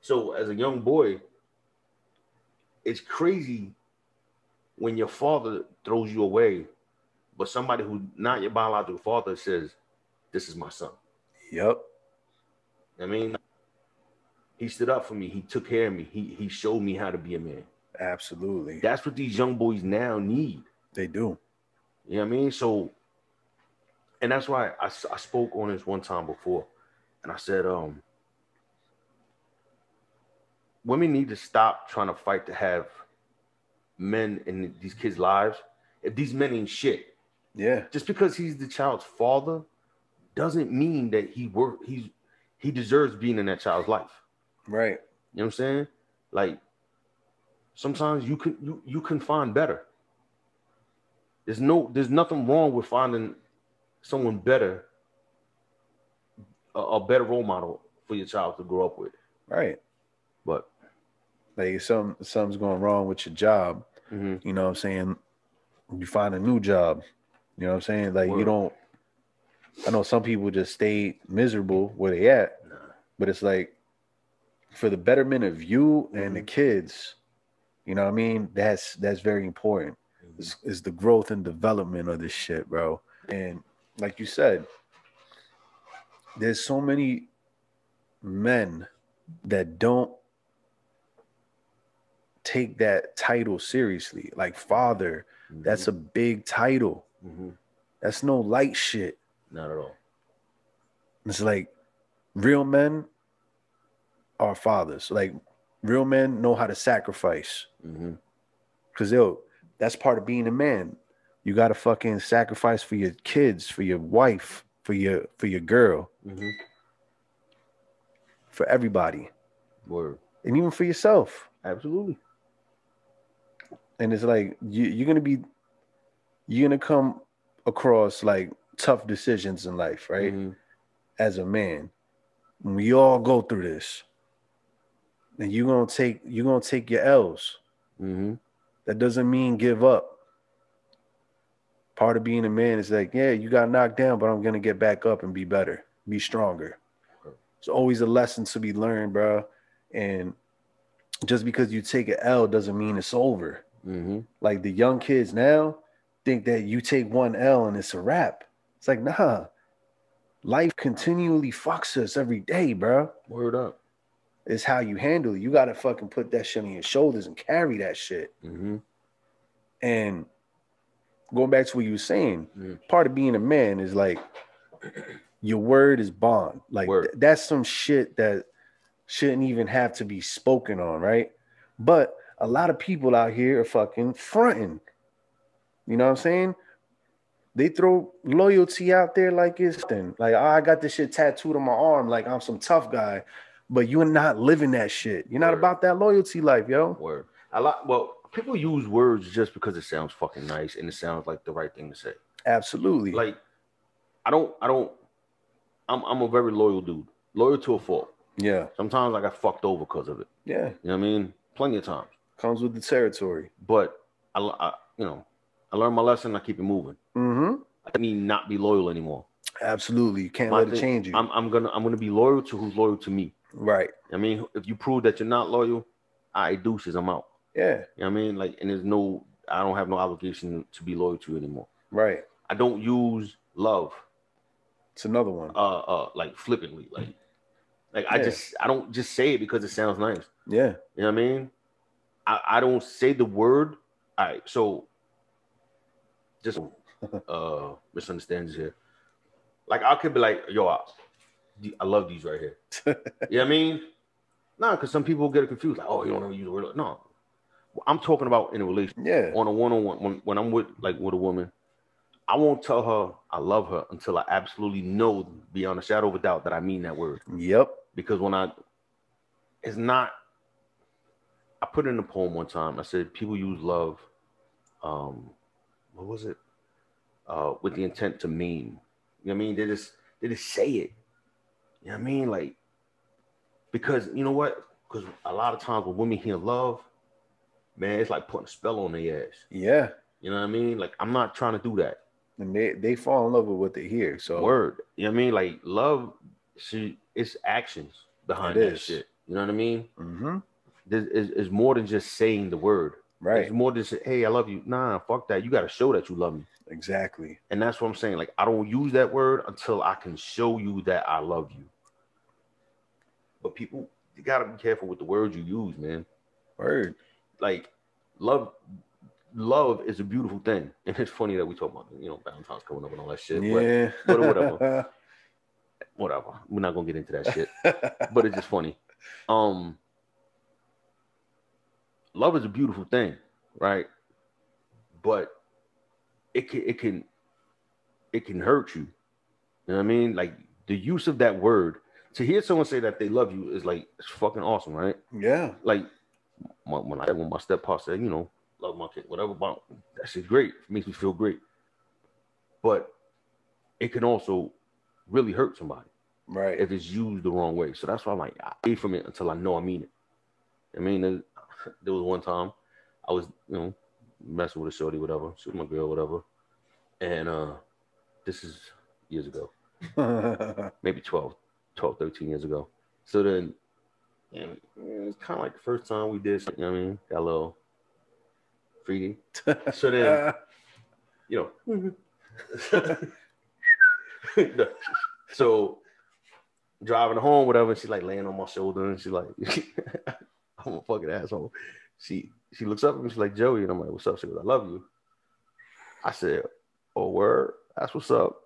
So as a young boy, it's crazy when your father throws you away, but somebody who's not your biological father says, "This is my son." Yep. I mean, he stood up for me. He took care of me. He showed me how to be a man. Absolutely. That's what these young boys now need. They do. You know what I mean? So, and that's why I spoke on this one time before, and I said, women need to stop trying to fight to have men in these kids' lives. If these men ain't shit, yeah, just because he's the child's father doesn't mean that he deserves being in that child's life. Right. You know what I'm saying? Like, sometimes you can find better. There's nothing wrong with finding someone better, a better role model for your child to grow up with. Right. But like something's going wrong with your job, you know what I'm saying? You find a new job. You know what I'm saying? Like, you don't. I know some people just stay miserable where they at, but it's like, for the betterment of you and the kids, you know what I mean? That's very important. Is the growth and development of this shit, bro. And like you said, there's so many men that don't take that title seriously. Like father, that's a big title. That's no light shit. Not at all. It's like, real men are fathers. Like, real men know how to sacrifice. Because that's part of being a man. You got to fucking sacrifice for your kids, for your wife, for your girl, for everybody. Word. And even for yourself. Absolutely. And it's like, you're gonna come across like tough decisions in life, right? As a man, we all go through this, and you're gonna take your L's. That doesn't mean give up. Part of being a man is like, yeah, you got knocked down, but I'm gonna get back up and be better, be stronger. It's always a lesson to be learned, bro. And just because you take an L doesn't mean it's over. Like, the young kids now think that you take one L and it's a wrap. It's like, nah. Life continually fucks us every day, bro. Word up. It's how you handle it. You gotta fucking put that shit on your shoulders and carry that shit. And going back to what you were saying, part of being a man is like, your word is bond. Like, that's some shit that shouldn't even have to be spoken on, right? But a lot of people out here are fucking fronting. You know what I'm saying? They throw loyalty out there like it's thing. Like, oh, I got this shit tattooed on my arm like I'm some tough guy, but you're not living that shit. You're not about that loyalty life, yo. Word. Well, people use words just because it sounds fucking nice and it sounds like the right thing to say. Absolutely. Like, I'm a very loyal dude. Loyal to a fault. Yeah. Sometimes I got fucked over because of it. Yeah. You know what I mean? Plenty of times. Comes with the territory. But I learned my lesson. I keep it moving. I mean, not be loyal anymore. Absolutely. You can't let it change you. I'm gonna be loyal to who's loyal to me. Right. I mean, if you prove that you're not loyal, deuces, I'm out. Yeah. You know what I mean? Like, and I don't have no obligation to be loyal to you anymore. Right. I don't use love. It's another one. Like flippantly. Like I don't just say it because it sounds nice. Yeah. You know what I mean? I don't say the word. All right, so just misunderstandings here. Like, I could be like, yo, I love these right here. You know what I mean? Nah, because some people get confused. Like, oh, you don't ever use the word. No. I'm talking about in a relationship. Yeah. On a one-on-one. When I'm with a woman, I won't tell her I love her until I absolutely know, beyond a shadow of a doubt, that I mean that word. Yep. Because it's not I put in a poem one time. I said people use love, what was it? With the intent to mean. You know what I mean? They just say it. You know what I mean? Like, because you know what? Because a lot of times when women hear love, man, it's like putting a spell on their ass. Yeah. You know what I mean? Like, I'm not trying to do that. And they fall in love with what they hear. So word. You know what I mean? Like, love, it's actions behind that shit. You know what I mean? Mm-hmm. It's more than just saying the word. Right. It's more than say, hey, I love you. Nah, fuck that. You got to show that you love me. Exactly. And that's what I'm saying. Like, I don't use that word until I can show you that I love you. But people, you got to be careful with the words you use, man. Word. Like, love is a beautiful thing. And it's funny that we talk about, Valentine's coming up and all that shit. Yeah. But whatever. Whatever. We're not going to get into that shit. But it's just funny. Love is a beautiful thing, right? But it can hurt you. You know what I mean? Like, the use of that word, to hear someone say that they love you is like, it's fucking awesome, right? Yeah. Like, when my steppa said, love my kid, whatever, that shit's great. It makes me feel great. But it can also really hurt somebody, right? If it's used the wrong way. So that's why I'm like, I stay from it until I know I mean it. I mean, there was one time I was, messing with a shorty, whatever, she was my girl, whatever, and this is years ago, maybe 12, 13 years ago. So then, it's kind of like the first time we did something, you know what I mean? Got a little freaky. So then, so driving home, whatever, she's like laying on my shoulder, and she's like, I'm a fucking asshole. She looks up at me, she's like, Joey, and I'm like, what's up? She goes, I love you. I said, oh, word? That's what's up.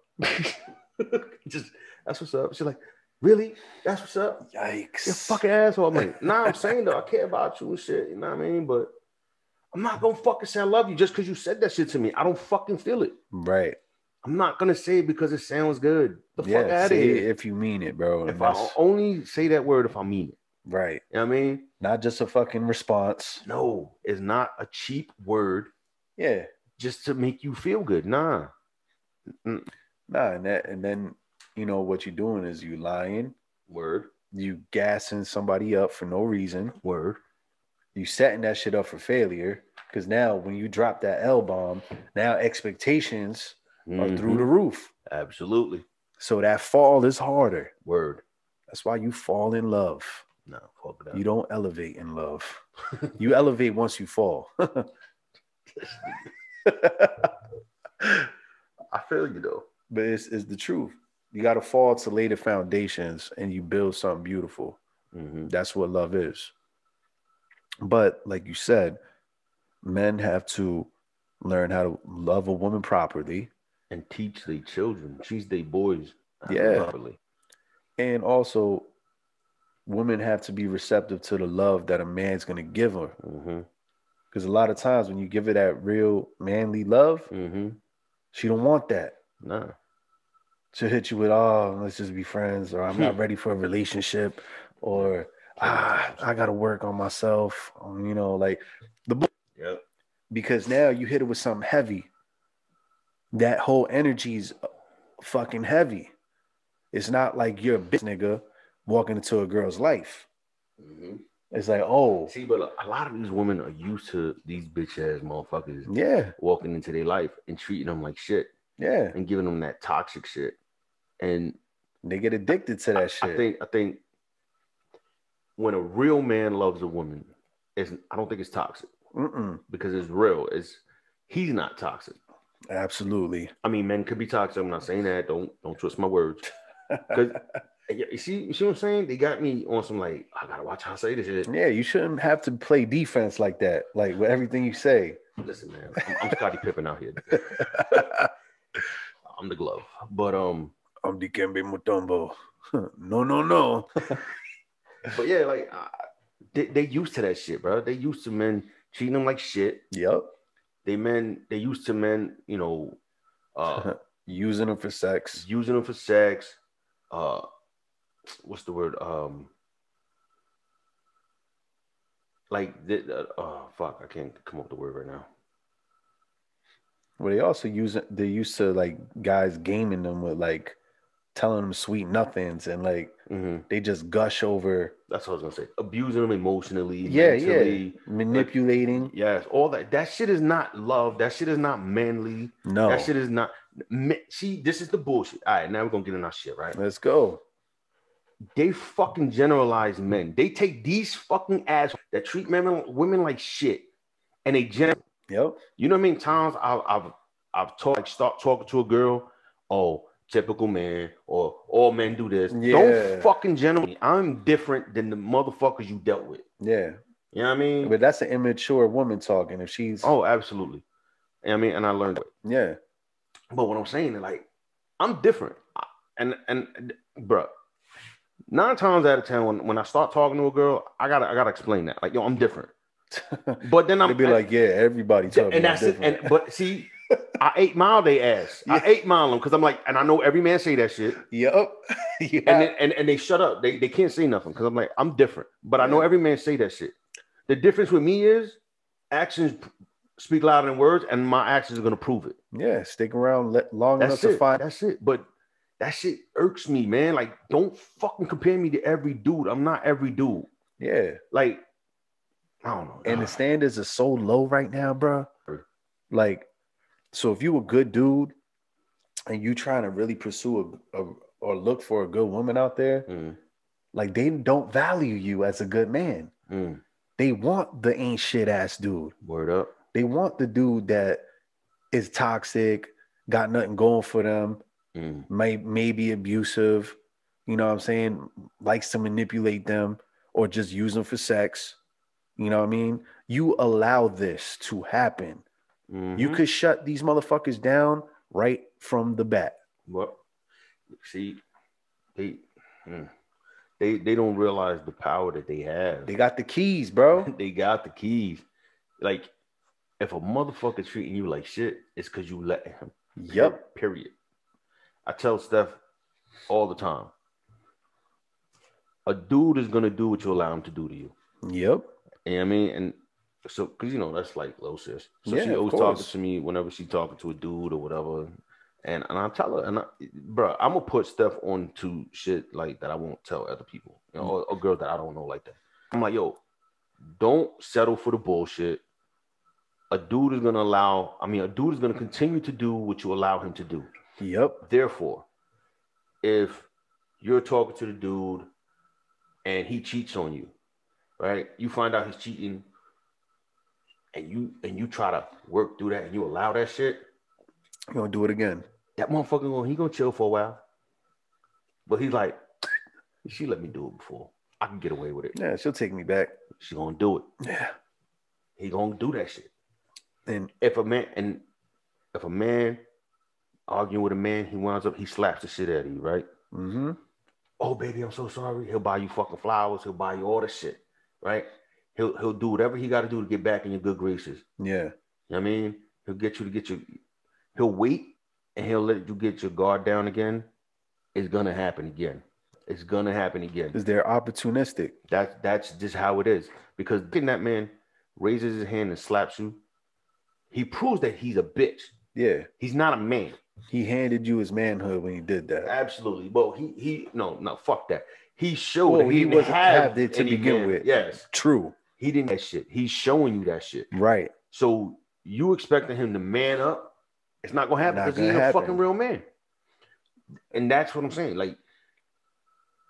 Just, that's what's up. She's like, really? That's what's up? Yikes. You fucking asshole. I'm like, nah, I'm saying though, I care about you and shit, you know what I mean? But I'm not gonna fucking say I love you just because you said that shit to me. I don't fucking feel it. Right. I'm not gonna say it because it sounds good. The fuck out of here. Say it if you mean it, bro. If I only say that word if I mean it. Right. You know what I mean? Not just a fucking response. No, it's not a cheap word. Yeah. Just to make you feel good. Nah. Mm-mm. Nah, and then what you're doing is you lying. Word. You gassing somebody up for no reason. Word. You setting that shit up for failure. Because now when you drop that L-bomb, now expectations are through the roof. Absolutely. So that fall is harder. Word. That's why you fall in love. No, fuck that. You don't elevate in love. You elevate once you fall. I feel you though. But it's the truth. You got to fall to lay the foundations and you build something beautiful. Mm-hmm. That's what love is. But like you said, men have to learn how to love a woman properly. And teach their children, teach their boys properly. And also, women have to be receptive to the love that a man's going to give her. Because a lot of times when you give her that real manly love, she don't want that. Nah. She'll hit you with, oh, let's just be friends, or I'm not ready for a relationship, or I got to work on myself, like the Yep. Because now you hit it with something heavy. That whole energy's fucking heavy. It's not like you're a bitch nigga walking into a girl's life. It's like, oh. See, but a lot of these women are used to these bitch ass motherfuckers. Yeah. Walking into their life and treating them like shit. Yeah. And giving them that toxic shit. And they get addicted to that shit. I think when a real man loves a woman, I don't think it's toxic. Because it's real. He's not toxic. Absolutely. I mean, men could be toxic. I'm not saying that. Don't twist my words. Because you see what I'm saying? They got me on some like, I gotta watch how I say this shit. Yeah, you shouldn't have to play defense like that. Like with everything you say. Listen, man, I'm Scottie Pippen out here. I'm the glove, but I'm Dikembe Mutombo. No. But yeah, like they used to that shit, bro. They used to men treating them like shit. Yep. They used to men, using them for sex. What's the word? like, oh fuck, I can't come up with the word right now. Well, they used to like guys gaming them with like telling them sweet nothings and like they just gush over. That's what I was gonna say. Abusing them emotionally, mentally, manipulating. Like, yes, all that. That shit is not love. That shit is not manly. No, that shit is not. See, this is the bullshit. All right, now we're gonna get in our shit, right? Let's go. They fucking generalize men. They take these fucking assholes that treat women like shit, and they generalize. Yep. You know what I mean? Times I've start talking to a girl. Oh, typical man, or all men do this. Yeah. Don't fucking generalize. I'm different than the motherfuckers you dealt with. Yeah. You know what I mean? But that's an immature woman talking. If she's absolutely. You know what I mean, and I learned it. Yeah. But what I'm saying is like, I'm different, and bro. 9 times out of 10, when I start talking to a girl, I gotta explain that. Like, yo, I'm different. But then They'd be like, yeah, everybody talking. And that's different. And but see, I 8 mile they ass. Yeah. I 8 mile them because I'm like, and I know every man say that shit. Yep. Yeah. And they shut up. They can't say nothing because I'm like, I'm different. But I know every man say that shit. The difference with me is actions speak louder than words, and my actions are gonna prove it. Yeah, stick around long enough to find. That's it. But that shit irks me, man. Like, don't fucking compare me to every dude. I'm not every dude. Yeah. Like, I don't know. And the standards are so low right now, bro. Like, so if you a good dude and you trying to really pursue or look for a good woman out there, like they don't value you as a good man. They want the ain't shit ass dude. Word up. They want the dude that is toxic, got nothing going for them. May be abusive, you know what I'm saying? Likes to manipulate them or just use them for sex. You know what I mean? You allow this to happen. You could shut these motherfuckers down right from the bat. Well, see, they don't realize the power that they have. They got the keys, bro. They got the keys. Like, if a motherfucker treating you like shit, it's because you let him. Yep. Period. I tell Steph all the time, a dude is going to do what you allow him to do to you. Yep. You know what I mean? And so, because, you know, that's like little sis. So she always talking to me whenever she talking to a dude or whatever. And I tell her, bro, I'm going to put Steph on to shit like that I won't tell other people, you know, or girls that I don't know like that. I'm like, yo, don't settle for the bullshit. A dude is going to continue to do what you allow him to do. Yep. Therefore, if you're talking to the dude and he cheats on you, right? You find out he's cheating and you try to work through that and you allow that shit. You're gonna do it again. That motherfucker he gonna chill for a while. But he's like, she let me do it before. I can get away with it. Yeah, she'll take me back. She gonna do it. Yeah. He gonna do that shit. And if a man arguing with a man, he slaps the shit out of you, right? Oh, baby, I'm so sorry. He'll buy you fucking flowers. He'll buy you all the shit, right? He'll do whatever he got to do to get back in your good graces. Yeah. You know what I mean? He'll get you to get your... He'll wait and he'll let you get your guard down again. It's going to happen again. It's going to happen again. Because they're opportunistic. That's just how it is. Because when that man raises his hand and slaps you, he proves that he's a bitch. Yeah. He's not a man. He handed you his manhood when he did that. Absolutely. Well, no, fuck that. He showed that he wasn't have it to begin with. Yes. True. He didn't that shit. He's showing you that shit. Right. So you expecting him to man up? It's not gonna happen because he ain't a fucking real man. And that's what I'm saying. Like,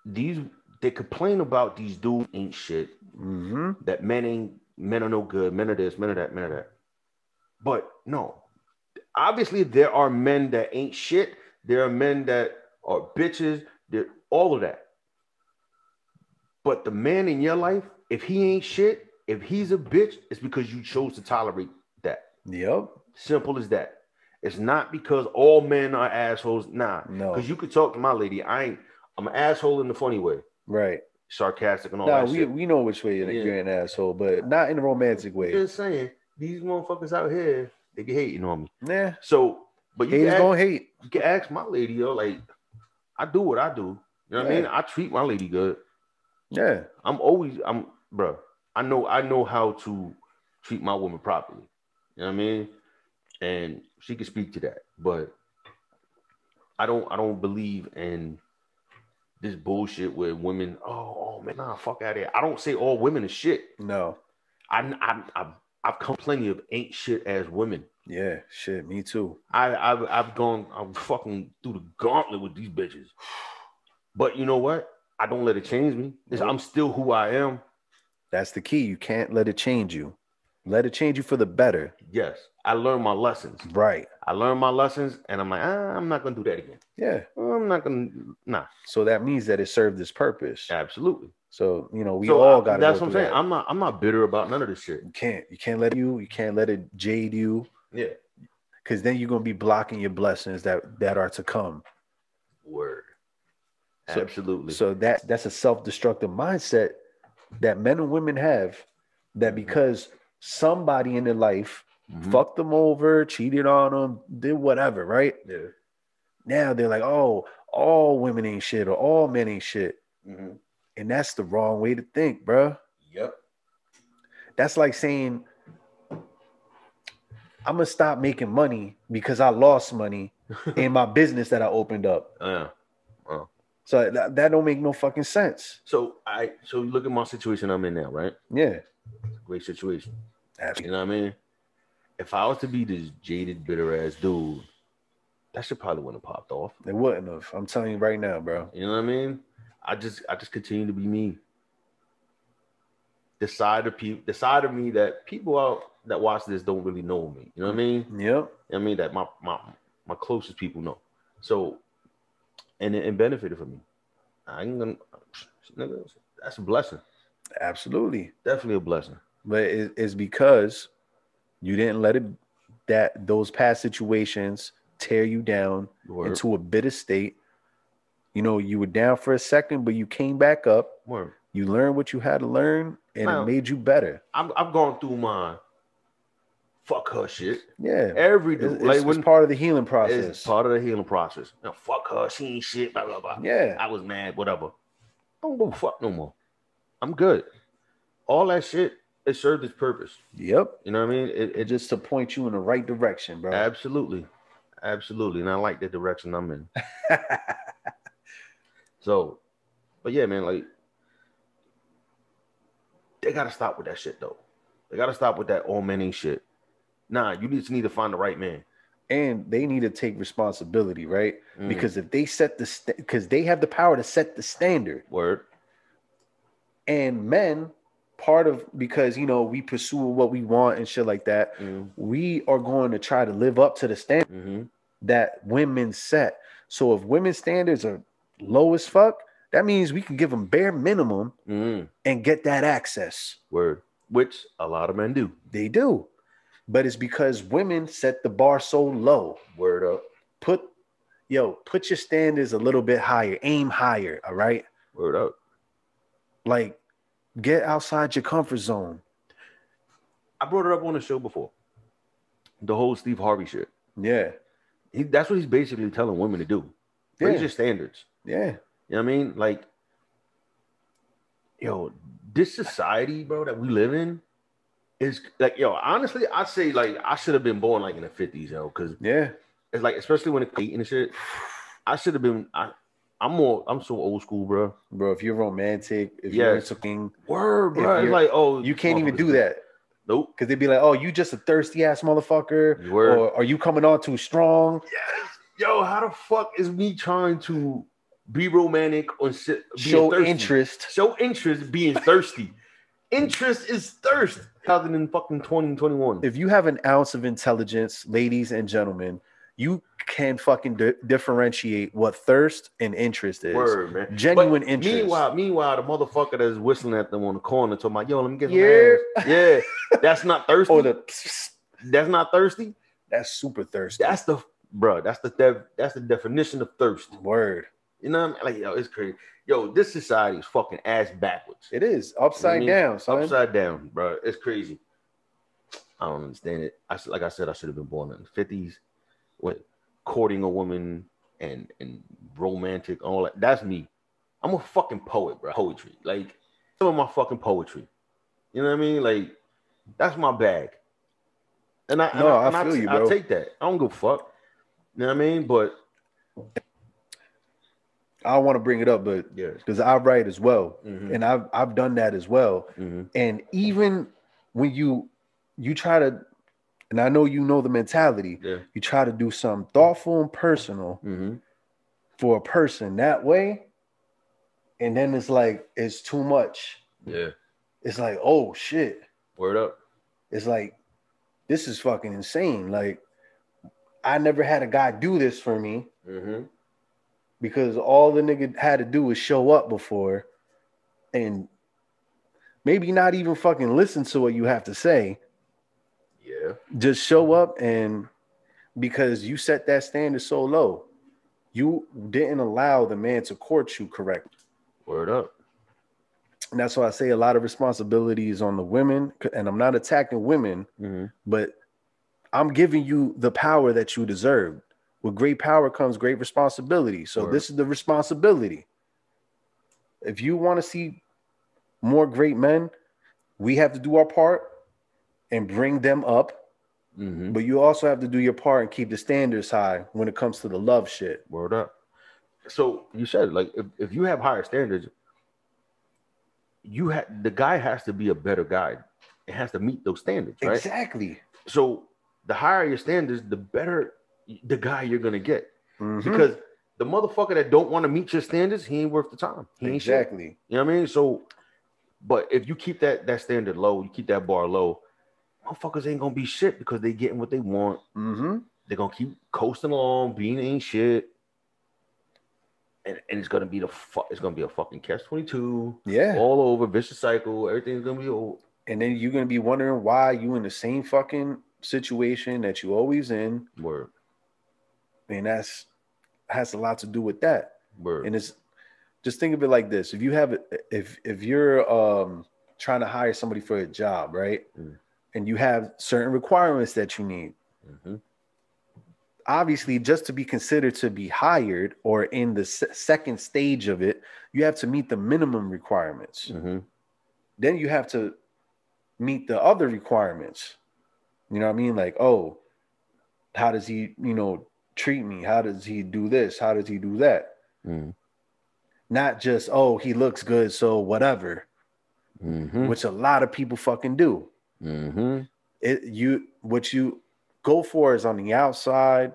they complain about these dudes ain't shit. That men are no good, men are this, men are that, men are that. But no. Obviously, there are men that ain't shit. There are men that are bitches. They're all of that. But the man in your life, if he ain't shit, if he's a bitch, it's because you chose to tolerate that. Yep. Simple as that. It's not because all men are assholes. Nah. No. Because you could talk to my lady. I'm an asshole in the funny way. Right. Sarcastic and all that shit. We know which way you're an asshole, but not in a romantic way. Just saying, these motherfuckers out here, they be hating on me. Nah. So, but you gonna hate. You can ask my lady, yo, like, I do what I do. You know what I mean? I treat my lady good. Yeah. bro. I know how to treat my woman properly. You know what I mean? And she can speak to that. But I don't believe in this bullshit where women, oh man, nah, fuck out of here. I don't say all women are shit. No. I've come plenty of ain't shit as women. Yeah, shit, me too. I'm fucking through the gauntlet with these bitches. But you know what? I don't let it change me. Nope. I'm still who I am. That's the key. You can't let it change you. Let it change you for the better. Yes. I learned my lessons. Right. I learned my lessons and I'm like, I'm not going to do that again. Yeah. I'm not going to, nah. So that means that it served its purpose. Absolutely. So, we all got to go through that. That's what I'm saying. I'm not bitter about none of this shit. You can't let it jade you. Yeah. Because then you're going to be blocking your blessings that are to come. Word. Absolutely. So that's a self-destructive mindset that men and women have, that because somebody in their life fucked them over, cheated on them, did whatever, right? Yeah. Now they're like, oh, all women ain't shit or all men ain't shit. And that's the wrong way to think, bro. Yep. That's like saying, I'm going to stop making money because I lost money in my business that I opened up. So that don't make no fucking sense. So look at my situation I'm in now, right? Yeah. Great situation. Absolutely. You know what I mean? If I was to be this jaded, bitter ass dude, that shit probably wouldn't have popped off. It wouldn't have. I'm telling you right now, bro. You know what I mean? I just continue to be me. The side of me that people out that watch this don't really know me. You know what I mean? Yep. I mean that my closest people know. So and it benefited from me. That's a blessing. Absolutely. Definitely a blessing. But it's because you didn't let those past situations tear you down into a bitter state. You were down for a second, but you came back up. Word. You learned what you had to learn, and it made you better. I've gone through my fuck her shit. Yeah. Every dude. It's part of the healing process. It's part of the healing process. Fuck her, she ain't shit, blah, blah, blah. Yeah. I was mad, whatever. I don't give a fuck no more. I'm good. All that shit, it served its purpose. Yep. You know what I mean? It just to point you in the right direction, bro. Absolutely. Absolutely. And I like the direction I'm in. So, but yeah, man, like, they got to stop with that shit, though. They got to stop with that all men ain't shit. Nah, you just need to find the right man. And they need to take responsibility, right? Because if they because they have the power to set the standard. Word. And men, because we pursue what we want and shit like that, we are going to try to live up to the standard that women set. So if women's standards are low as fuck, that means we can give them bare minimum and get that access. Word. Which a lot of men do. They do. But it's because women set the bar so low. Word up. Put your standards a little bit higher. Aim higher, all right? Word up. Like, get outside your comfort zone. I brought it up on the show before. The whole Steve Harvey shit. Yeah. That's what he's basically telling women to do. Raise your standards. Yeah. You know what I mean? Like, this society, bro, that we live in is like, honestly, I'd say like I should have been born like in the 50s, because it's like, especially when it's dating and shit, I should have been. I'm so old school, bro. Bro, if you're romantic, if you're into word, bro, it's like, you can't even do that. Nope. Because they'd be like, oh, you just a thirsty ass motherfucker, or are you coming on too strong? Yes. How the fuck is me trying to be romantic or show interest? Show interest being thirsty. Interest is thirst. 2021. If you have an ounce of intelligence, ladies and gentlemen, you can fucking differentiate what thirst and interest is. Word, man. Genuine interest. Meanwhile, the motherfucker that's whistling at them on the corner talking about, let me get some ass. Yeah, that's not thirsty. Or that's not thirsty. That's super thirsty. That's the definition of thirst. Word. You know what I mean? Like, it's crazy. This society is fucking ass backwards. It is upside down, son. Upside down, bro. It's crazy. I don't understand it. Like I said, I should have been born in the 50s with courting a woman and romantic, all that. That's me. I'm a fucking poet, bro. Poetry. Like, some of my fucking poetry. You know what I mean? Like, that's my bag. And I feel you, bro. I take that. I don't give a fuck. You know what I mean? But I don't want to bring it up, but because I write as well, and I've done that as well. And even when you try to, and I know you know the mentality, you try to do something thoughtful and personal for a person that way, and then it's like it's too much. Yeah, it's like, oh shit. Word up. It's like, this is fucking insane. Like, I never had a guy do this for me. Because all the nigga had to do was show up before and maybe not even fucking listen to what you have to say. Yeah. Just show up, and because you set that standard so low, you didn't allow the man to court you correct. Word up. And that's why I say a lot of responsibility is on the women, and I'm not attacking women, but I'm giving you the power that you deserve. With great power comes great responsibility. So this is the responsibility. If you want to see more great men, we have to do our part and bring them up. But you also have to do your part and keep the standards high when it comes to the love shit. Word up. So you said, like, if you have higher standards, the guy has to be a better guy. It has to meet those standards, right? Exactly. So the higher your standards, the better the guy you're gonna get. Because the motherfucker that don't want to meet your standards, he ain't worth the time. He ain't exactly shit. You know what I mean? So, but if you keep that standard low, you keep that bar low, motherfuckers ain't gonna be shit because they getting what they want. They're gonna keep coasting along, being ain't shit. And it's gonna be a fucking catch-22. Yeah. All over, vicious cycle, everything's gonna be old. And then you're gonna be wondering why you in the same fucking situation that you always in. Word. And that's has a lot to do with that. Word. And it's just think of it like this: if you're trying to hire somebody for a job, right, and you have certain requirements that you need, obviously, just to be considered to be hired or in the second stage of it, you have to meet the minimum requirements. Then you have to meet the other requirements. You know what I mean? Like, oh, how does he, treat me? How does he do this? How does he do that? Not just, oh, he looks good, so whatever. Which a lot of people fucking do. What you go for is on the outside.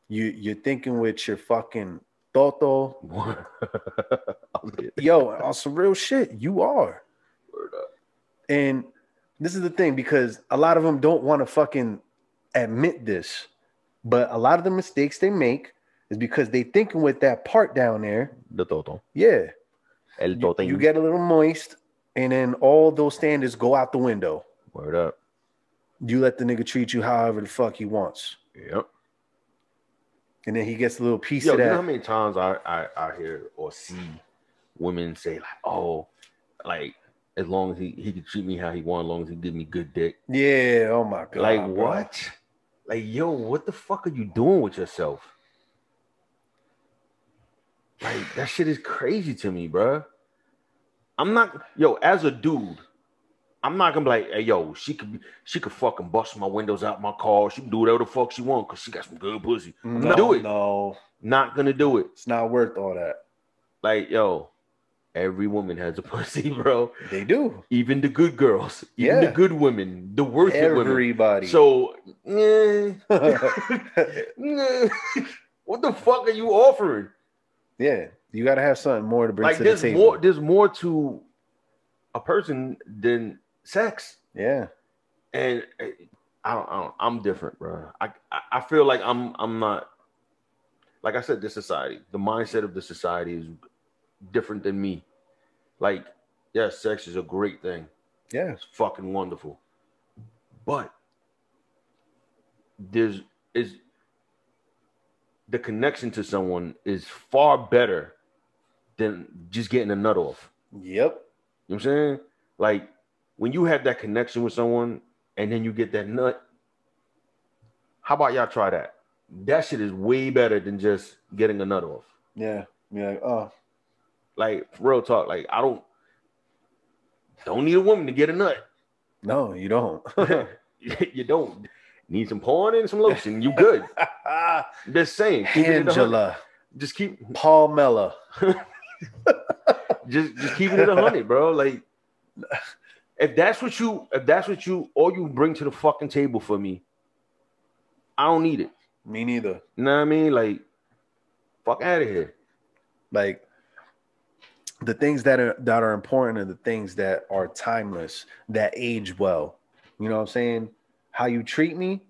You're thinking with your fucking toto. Yo, on some real shit, you are. Word up. And this is the thing, because a lot of them don't want to fucking admit this. But a lot of the mistakes they make is because they thinking with that part down there. The toto. Yeah. El toto. You get a little moist, and then all those standards go out the window. Word up. You let the nigga treat you however the fuck he wants. Yep. And then he gets a little piece of that. You know how many times I hear or see women say, like, oh, like, as long as he can treat me how he wants, as long as he give me good dick. Yeah, oh my God. Like, what? Like, yo, what the fuck are you doing with yourself? Like, that shit is crazy to me, bro. As a dude, I'm not gonna be like, hey, yo, she could fucking bust my windows out my car. She can do whatever the fuck she want because she got some good pussy. No. Not gonna do it. It's not worth all that. Like, yo, every woman has a pussy, bro. They do. Even the good girls, even the good women, the worth it women. Everybody. So, what the fuck are you offering? Yeah, you got to have something more to bring like, to the table. There's more to a person than sex. Yeah. And I'm different, bro. I feel like I'm not, like I said, the mindset of the society is different than me. Like, yes, sex is a great thing. Yeah. It's fucking wonderful. But the connection to someone is far better than just getting a nut off. Yep. You know what I'm saying? Like, when you have that connection with someone and then you get that nut, how about y'all try that? That shit is way better than just getting a nut off. Yeah. Yeah. Oh. Like, real talk. Like, Don't need a woman to get a nut. No, you don't. You don't. Need some porn and some lotion. You good. Just saying. Angela. Just keep Palmella. just keeping it 100, bro. Like, if that's what you all you bring to the fucking table for me, I don't need it. Me neither. You know what I mean? Like, fuck out of here. Like, the things that are important are the things that are timeless, that age well. You know what I'm saying? How you treat me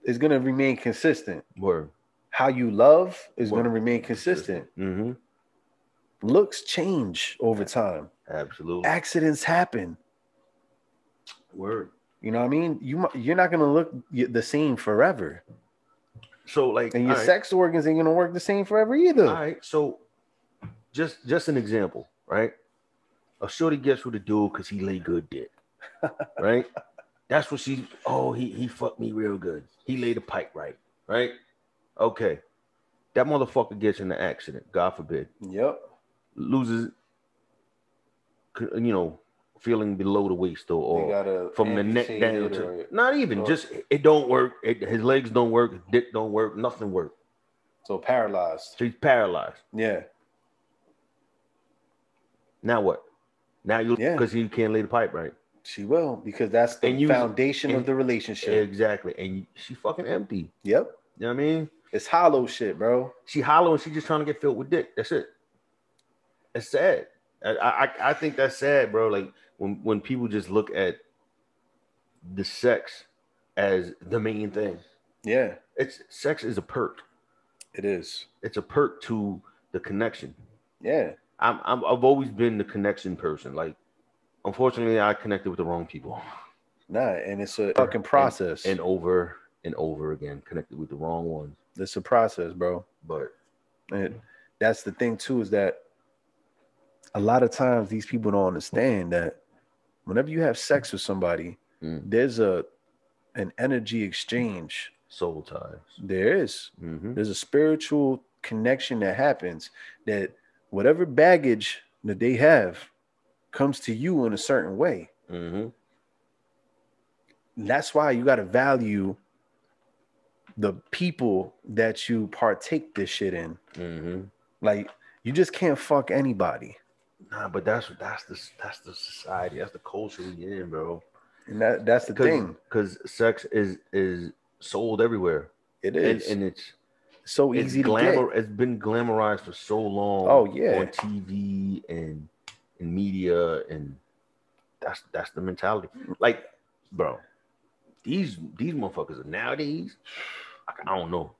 is going to remain consistent. Word. How you love is going to remain consistent. Mm-hmm. Looks change over time. Absolutely. Accidents happen. Word. You know what I mean? You're not going to look the same forever. So, like, and your sex organs ain't going to work the same forever either. All right. So, just an example, right? A shorty gets with a dude because he lay good dick, right? That's what he fucked me real good. He laid the pipe right? Okay. That motherfucker gets in an accident, God forbid. Yep. Loses, feeling below the waist or from the neck down to, not even, just, it don't work. His legs don't work, his dick don't work, nothing work. So paralyzed. So he's paralyzed. Yeah. Now what? Now because he can't lay the pipe right. She will, because that's the foundation of the relationship. Exactly. And she fucking empty. Yep. You know what I mean? It's hollow shit, bro. She hollow and she just trying to get filled with dick. That's it. It's sad. I think that's sad, bro. Like when people just look at the sex as the main thing. Yeah. Sex is a perk. It is. It's a perk to the connection. Yeah. I've always been the connection person. Like, unfortunately, I connected with the wrong people. Nah, and it's a fucking process. And over and over again, connected with the wrong ones. It's a process, bro. But that's the thing too, is that a lot of times these people don't understand that whenever you have sex with somebody, there's an energy exchange. Soul ties. There is. Mm-hmm. There's a spiritual connection that happens, that whatever baggage that they have comes to you in a certain way. Mm-hmm. That's why you got to value the people that you partake this shit in. Mm-hmm. Like, you just can't fuck anybody. Nah, but that's the society, that's the culture we in, bro. And that's the thing, because sex is sold everywhere. It is, and it's so easy to get. It's been glamorized for so long. Oh yeah, on TV and in media, and that's the mentality. Like, bro, these motherfuckers are nowadays. I don't know.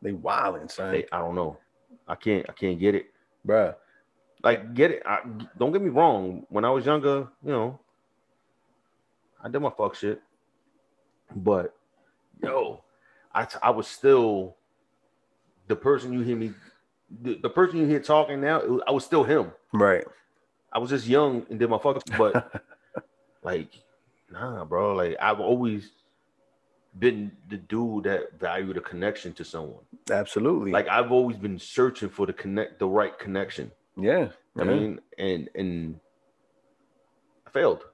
They wildin', son. I don't know. I can't get it, bruh. Like, get it. Don't get me wrong. When I was younger, I did my fuck shit, but I was still the person you hear me, the person you hear talking now. I was still him, right? I was just young and did my fuck, but like, nah, bro. Like, I've always been the dude that valued a connection to someone. Absolutely. Like, I've always been searching for the right connection. Yeah. I mean, and I failed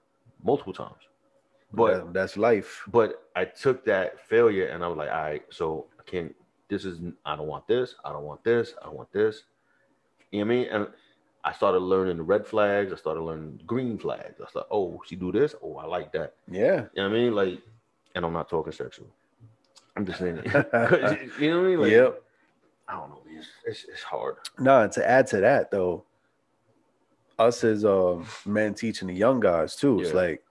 multiple times. But that's life. But I took that failure and I was like, all right, so I can't, I don't want this. I don't want this. I don't want this. You know what I mean? And I started learning the red flags. I started learning the green flags. I thought, oh, she do this. Oh, I like that. Yeah. You know what I mean? Like, and I'm not talking sexual. I'm just saying it. You know what I mean? Like, yep. I don't know. It's hard. No, to add to that though, us as men teaching the young guys too, it's like,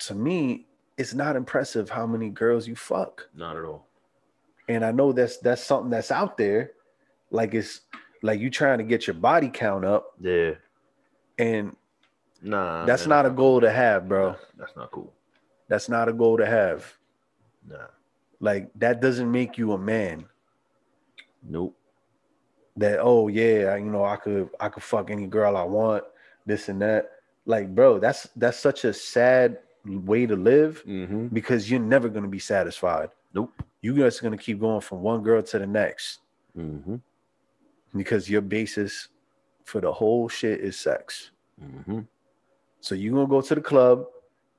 to me, it's not impressive how many girls you fuck. Not at all. And I know that's something that's out there. Like, it's like you trying to get your body count up. Yeah. And that's man, not a goal to have, bro. Nah, that's not cool. That's not a goal to have. Nah. Like, that doesn't make you a man. Nope. That, oh yeah, I could fuck any girl I want, this and that. Like, bro, that's such a sad way to live, because you're never going to be satisfied. Nope. You're just going to keep going from one girl to the next, because your basis for the whole shit is sex. Mm-hmm. So you're going to go to the club.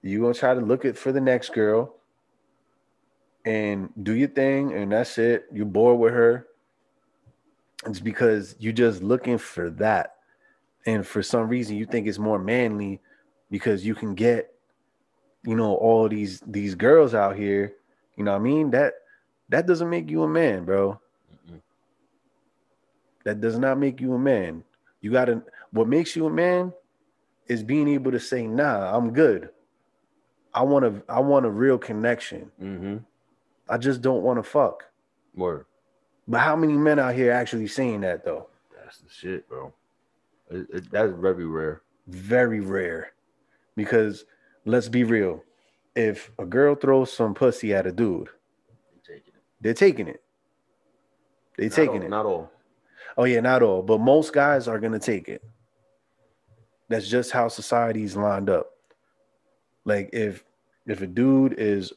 You're going to try to look for the next girl and do your thing. And that's it. You're bored with her. It's because you're just looking for that. And for some reason, you think it's more manly because you can get, all these girls out here. You know what I mean? That doesn't make you a man, bro. Mm-mm. That does not make you a man. What makes you a man is being able to say, nah, I'm good. I want a real connection. Mm-hmm. I just don't want to fuck. Word. But how many men out here actually saying that though? That's the shit, bro. That's very rare. Very rare. Because let's be real. If a girl throws some pussy at a dude, they're taking it. They're taking it. Not all. Oh yeah, not all. But most guys are gonna take it. That's just how society's lined up. Like if a dude is,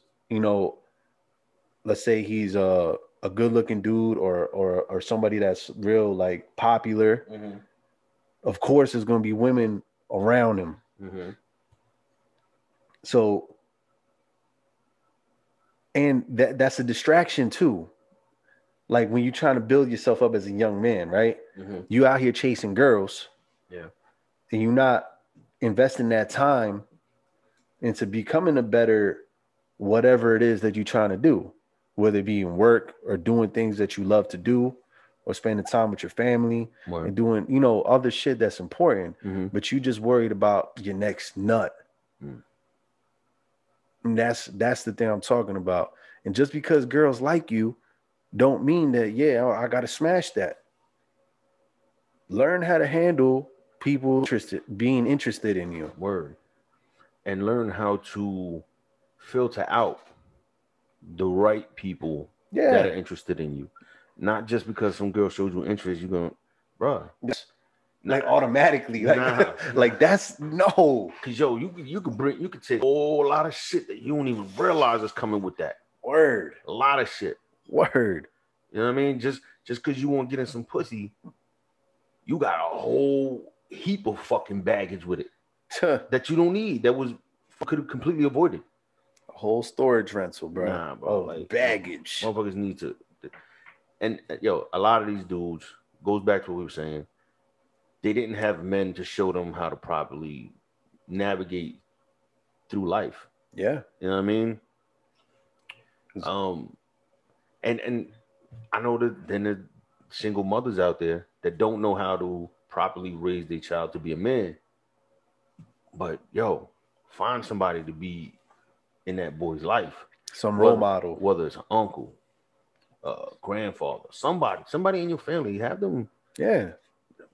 let's say he's a good looking dude or somebody that's real like popular, mm-hmm. Of course there's gonna be women around him. Mm-hmm. So, and that's a distraction too. Like when you're trying to build yourself up as a young man, right? Mm-hmm. You out here chasing girls. Yeah. And you're not investing that time into becoming a better whatever it is that you're trying to do, whether it be in work or doing things that you love to do or spending time with your family and doing, other shit that's important. Mm-hmm. But you just worried about your next nut. Mm. And that's the thing I'm talking about. And just because girls like you don't mean that, I got to smash that. Learn how to handle people being interested in you. Word. And learn how to filter out the right people that are interested in you. Not just because some girl shows you interest, you're going, bruh. Like automatically. Like that's no. Cause you could take a whole lot of shit that you don't even realize is coming with that. Word. A lot of shit. Word. You know what I mean? Just cause you want to get in some pussy, you got a whole heap of fucking baggage with it that you don't need. That could have completely avoided. A whole storage rental, bro. Nah, bro. Like baggage. Motherfuckers need to. And a lot of these dudes goes back to what we were saying. They didn't have men to show them how to properly navigate through life. Yeah. You know what I mean? And I know that then there's single mothers out there that don't know how to properly raise their child to be a man. But find somebody to be in that boy's life. Some role model. Whether it's an uncle, grandfather, somebody in your family, have them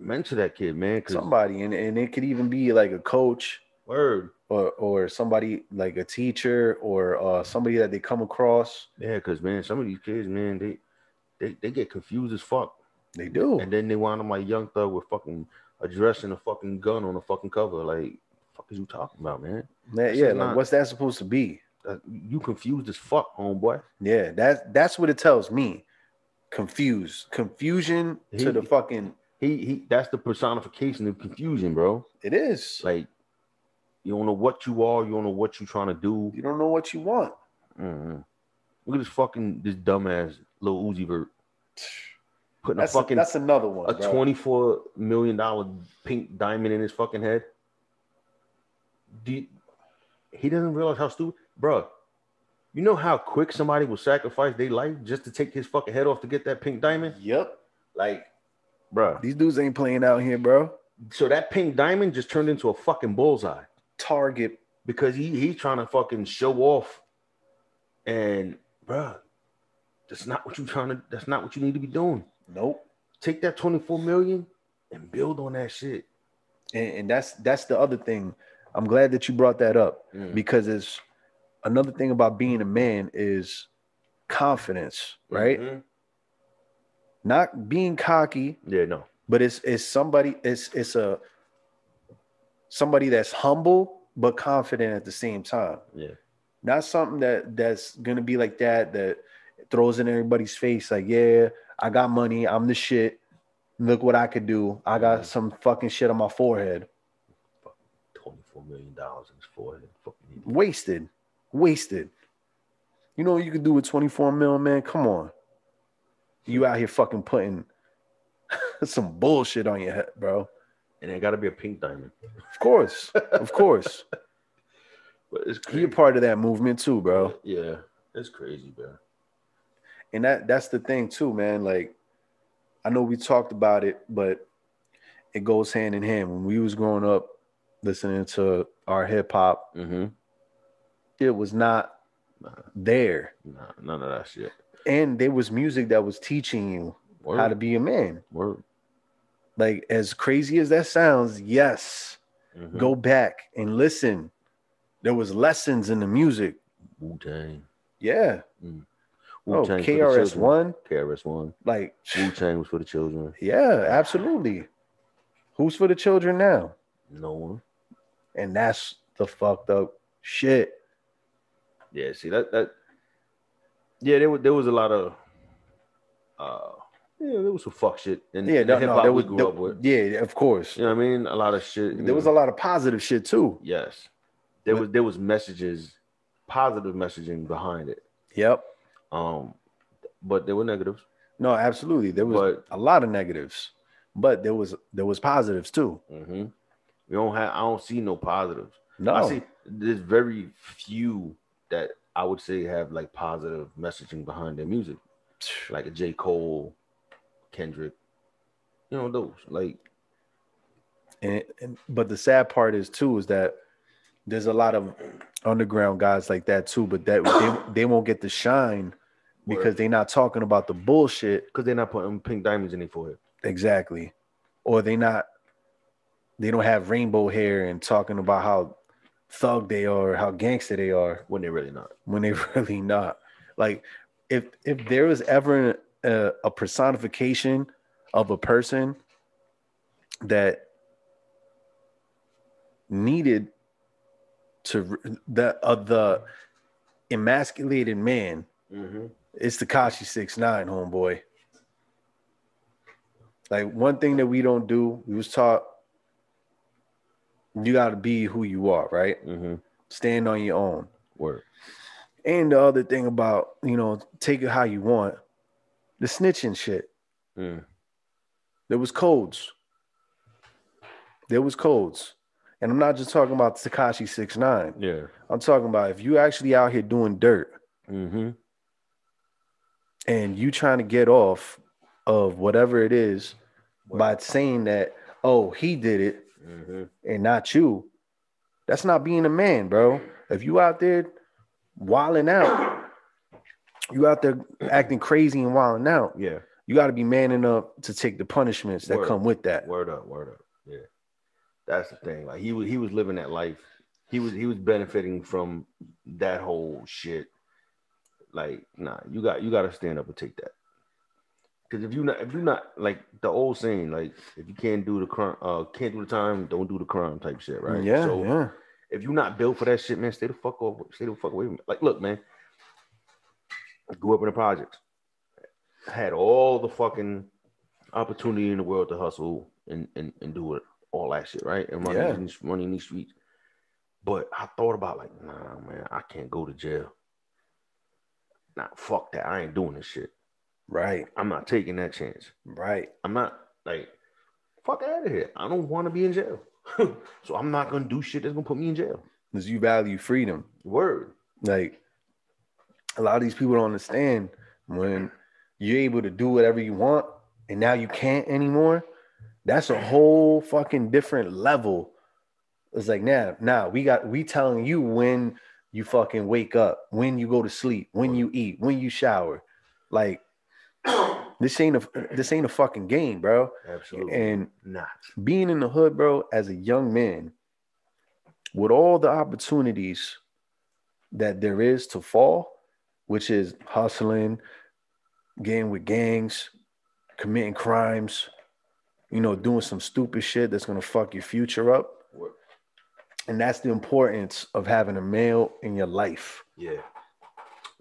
mentor that kid, man. Somebody, and it could even be like a coach. Word. Or somebody like a teacher or somebody that they come across. Yeah, because man, some of these kids, man, they get confused as fuck. They do. And then they wind up like Young Thug with fucking a dress and a fucking gun on the fucking cover. Like, fuck is you talking about, man? Like what's that supposed to be? You confused as fuck, homeboy. Yeah, that's what it tells me. Confusion to the fucking. He that's the personification of confusion, bro. It is. Like, you don't know what you are. You don't know what you're trying to do. You don't know what you want. Mm-hmm. Look at this dumbass Lil Uzi Vert putting that's another one. A $24 million pink diamond in his fucking head. He doesn't realize how stupid, bro. You know how quick somebody will sacrifice their life just to take his fucking head off to get that pink diamond? Yep. Like, bro, these dudes ain't playing out here, bro. So that pink diamond just turned into a fucking bullseye. Target. Because he's trying to fucking show off. And, bro, that's not what you need to be doing. Nope. Take that 24 million and build on that shit. And that's the other thing. I'm glad that you brought that up because it's another thing about being a man is confidence, right? Mm-hmm. Not being cocky. Yeah, no. But it's somebody somebody that's humble but confident at the same time. Yeah. Not something that's gonna be like that throws in everybody's face like, yeah, I got money, I'm the shit. Look what I could do. I got some fucking shit on my forehead. $24 million in his forehead. Fucking wasted. You know what you can do with 24 mil, man? Come on. You out here fucking putting some bullshit on your head, bro. And it got to be a pink diamond. Of course. But it's crazy. He a part of that movement too, bro. Yeah, it's crazy, bro. And that's the thing too, man. Like, I know we talked about it, but it goes hand in hand. When we was growing up listening to our hip hop, it was not there. Nah, none of that shit. And there was music that was teaching you how to be a man. Like, as crazy as that sounds, yes. Go back and listen. There was lessons in the music. Wu-Tang. Yeah. Wu-Tang KRS-One. KRS-One. Like, Wu-Tang was for the children. Yeah, absolutely. Who's for the children now? No one. And that's the fucked up shit. Yeah, see that. Yeah, there was a lot of. There was some fuck shit in hip hop we grew up with. Yeah, of course. You know what I mean? A lot of shit. There was a lot of positive shit too. Yes, there was messages, positive messaging behind it. Yep. But there were negatives. No, absolutely. There was a lot of negatives, but there was positives too. I don't see no positives. No, I see there's very few that I would say have like positive messaging behind their music, like a J. Cole, Kendrick, those like. But the sad part is that there's a lot of underground guys like that too, but that they won't get the shine because they're not talking about the bullshit. Because they're not putting pink diamonds in their forehead. Exactly. Or they don't have rainbow hair and talking about how thug they are, how gangster they are. When they're really not. Like, if there was ever a personification of a person that needed the emasculated man, it's Tekashi 6ix9ine, homeboy. Like, one thing that we don't do, we was taught, you got to be who you are, right? Stand on your own. Word. And the other thing about, take it how you want, the snitching shit. There was codes. And I'm not just talking about Tekashi 6ix9ine. Yeah. I'm talking about if you actually out here doing dirt and you trying to get off of whatever it is by saying that, oh, he did it and not you, that's not being a man, bro. If you out there wilding out, you out there acting crazy and wilding out, you got to be man enough to take the punishments that come with that. Word up. Yeah. That's the thing. Like, he was living that life. He was benefiting from that whole shit. Like, nah, you got to stand up and take that. Because if you're not like the old saying, like, if you can't do the crime, can't do the time, don't do the crime type shit, right? Yeah. So yeah. If you're not built for that shit, man, stay the fuck away from me. Like, look, man, I grew up in the projects. I had all the fucking opportunity in the world to hustle and do it, all that shit, right? And running in these streets. But I thought about, like, nah, man, I can't go to jail. Nah, fuck that. I ain't doing this shit. Right. I'm not taking that chance. Right. I'm not, like, fuck out of here. I don't want to be in jail. So I'm not going to do shit that's going to put me in jail. Because you value freedom. Word. Like, a lot of these people don't understand when you're able to do whatever you want and now you can't anymore. That's a whole fucking different level. It's like, now we telling you when you fucking wake up, when you go to sleep, when you eat, when you shower. Like, this ain't a fucking game, bro. Absolutely. And not being in the hood, bro, as a young man, with all the opportunities that there is to fall, which is hustling, getting with gangs, committing crimes, doing some stupid shit that's going to fuck your future up. And that's the importance of having a male in your life. Yeah.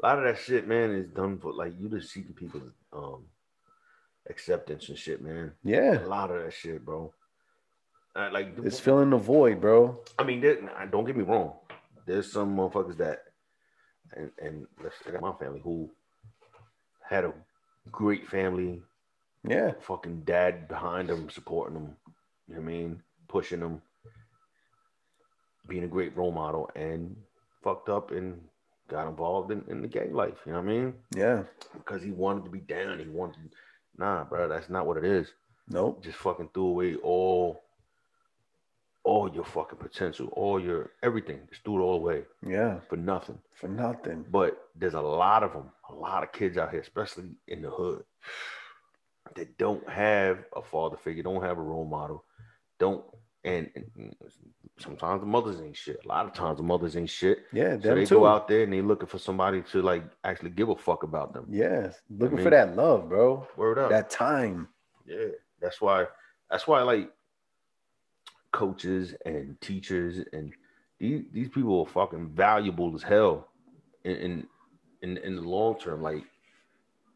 A lot of that shit, man, is done for, like, you just seeking people's acceptance and shit, man. Yeah. A lot of that shit, bro. it's filling the void, bro. I mean, don't get me wrong. There's some motherfuckers that, and let's say my family who had a great family. Yeah. Fucking dad behind them, supporting them. You know what I mean? Pushing them. Being a great role model, and fucked up and got involved in the gang life. You know what I mean? Yeah. Because he wanted to be down. He wanted to, nah, bro, that's not what it is. Nope. Just fucking threw away all your fucking potential, all your everything. Just threw it all away. Yeah. For nothing. For nothing. But there's a lot of them, a lot of kids out here, especially in the hood, that don't have a father figure, don't have a role model, and sometimes the mothers ain't shit. A lot of times the mothers ain't shit. Yeah, so they go out there and they looking for somebody to like actually give a fuck about them. Yeah, looking for that love, bro. Word up. That time. Yeah, that's why like coaches and teachers and these people are fucking valuable as hell in the long term. Like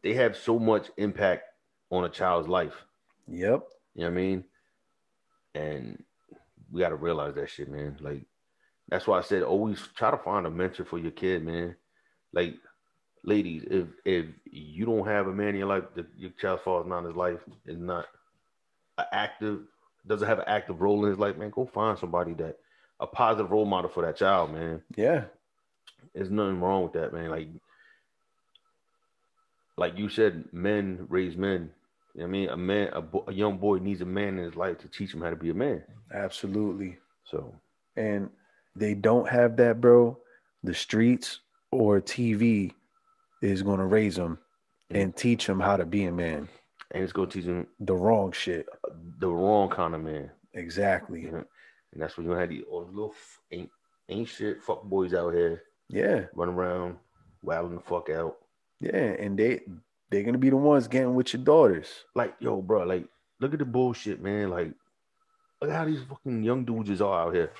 they have so much impact on a child's life. Yep. You know what I mean? And we got to realize that shit, man. Like, that's why I said always try to find a mentor for your kid, man. Like, ladies, if you don't have a man in your life, your child's father's not in his life, is not doesn't have an active role in his life, man, go find somebody a positive role model for that child, man. Yeah. There's nothing wrong with that, man. Like you said, men raise men. You know what I mean? A young boy needs a man in his life to teach him how to be a man. Absolutely. So, and they don't have that, bro. The streets or TV is going to raise them and teach them how to be a man. And it's going to teach them the wrong shit. The wrong kind of man. Exactly. And that's when you had all the little ain't shit fuck boys out here. Yeah. Running around, wilding the fuck out. Yeah, and they're gonna be the ones getting with your daughters. Like, yo, bro, like, look at the bullshit, man. Like, look at how these fucking young dudes are out here.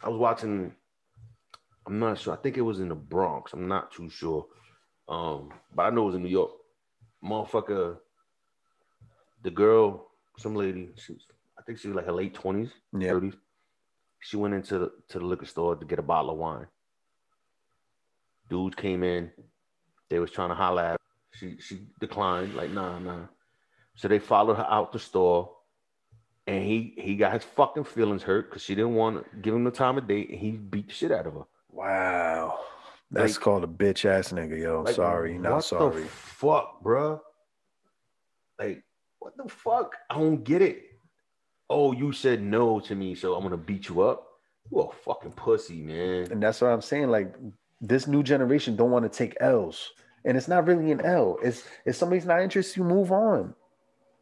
I was watching, I'm not sure. I think it was in the Bronx. I'm not too sure. But I know it was in New York. Motherfucker, the girl, some lady, I think she was like her late 20s, 30s. She went into the liquor store to get a bottle of wine. Dudes came in. They was trying to holler at her. She declined, like, nah. So they followed her out the store, and he got his fucking feelings hurt because she didn't want to give him the time of day, and he beat the shit out of her. Wow. That's like, called a bitch ass nigga, yo. Like, sorry, not sorry. What the fuck, bro? Like, what the fuck? I don't get it. Oh, you said no to me, so I'm gonna beat you up. You a fucking pussy, man. And that's what I'm saying. Like, this new generation don't want to take L's. And it's not really an L. It's if somebody's not interested, you move on.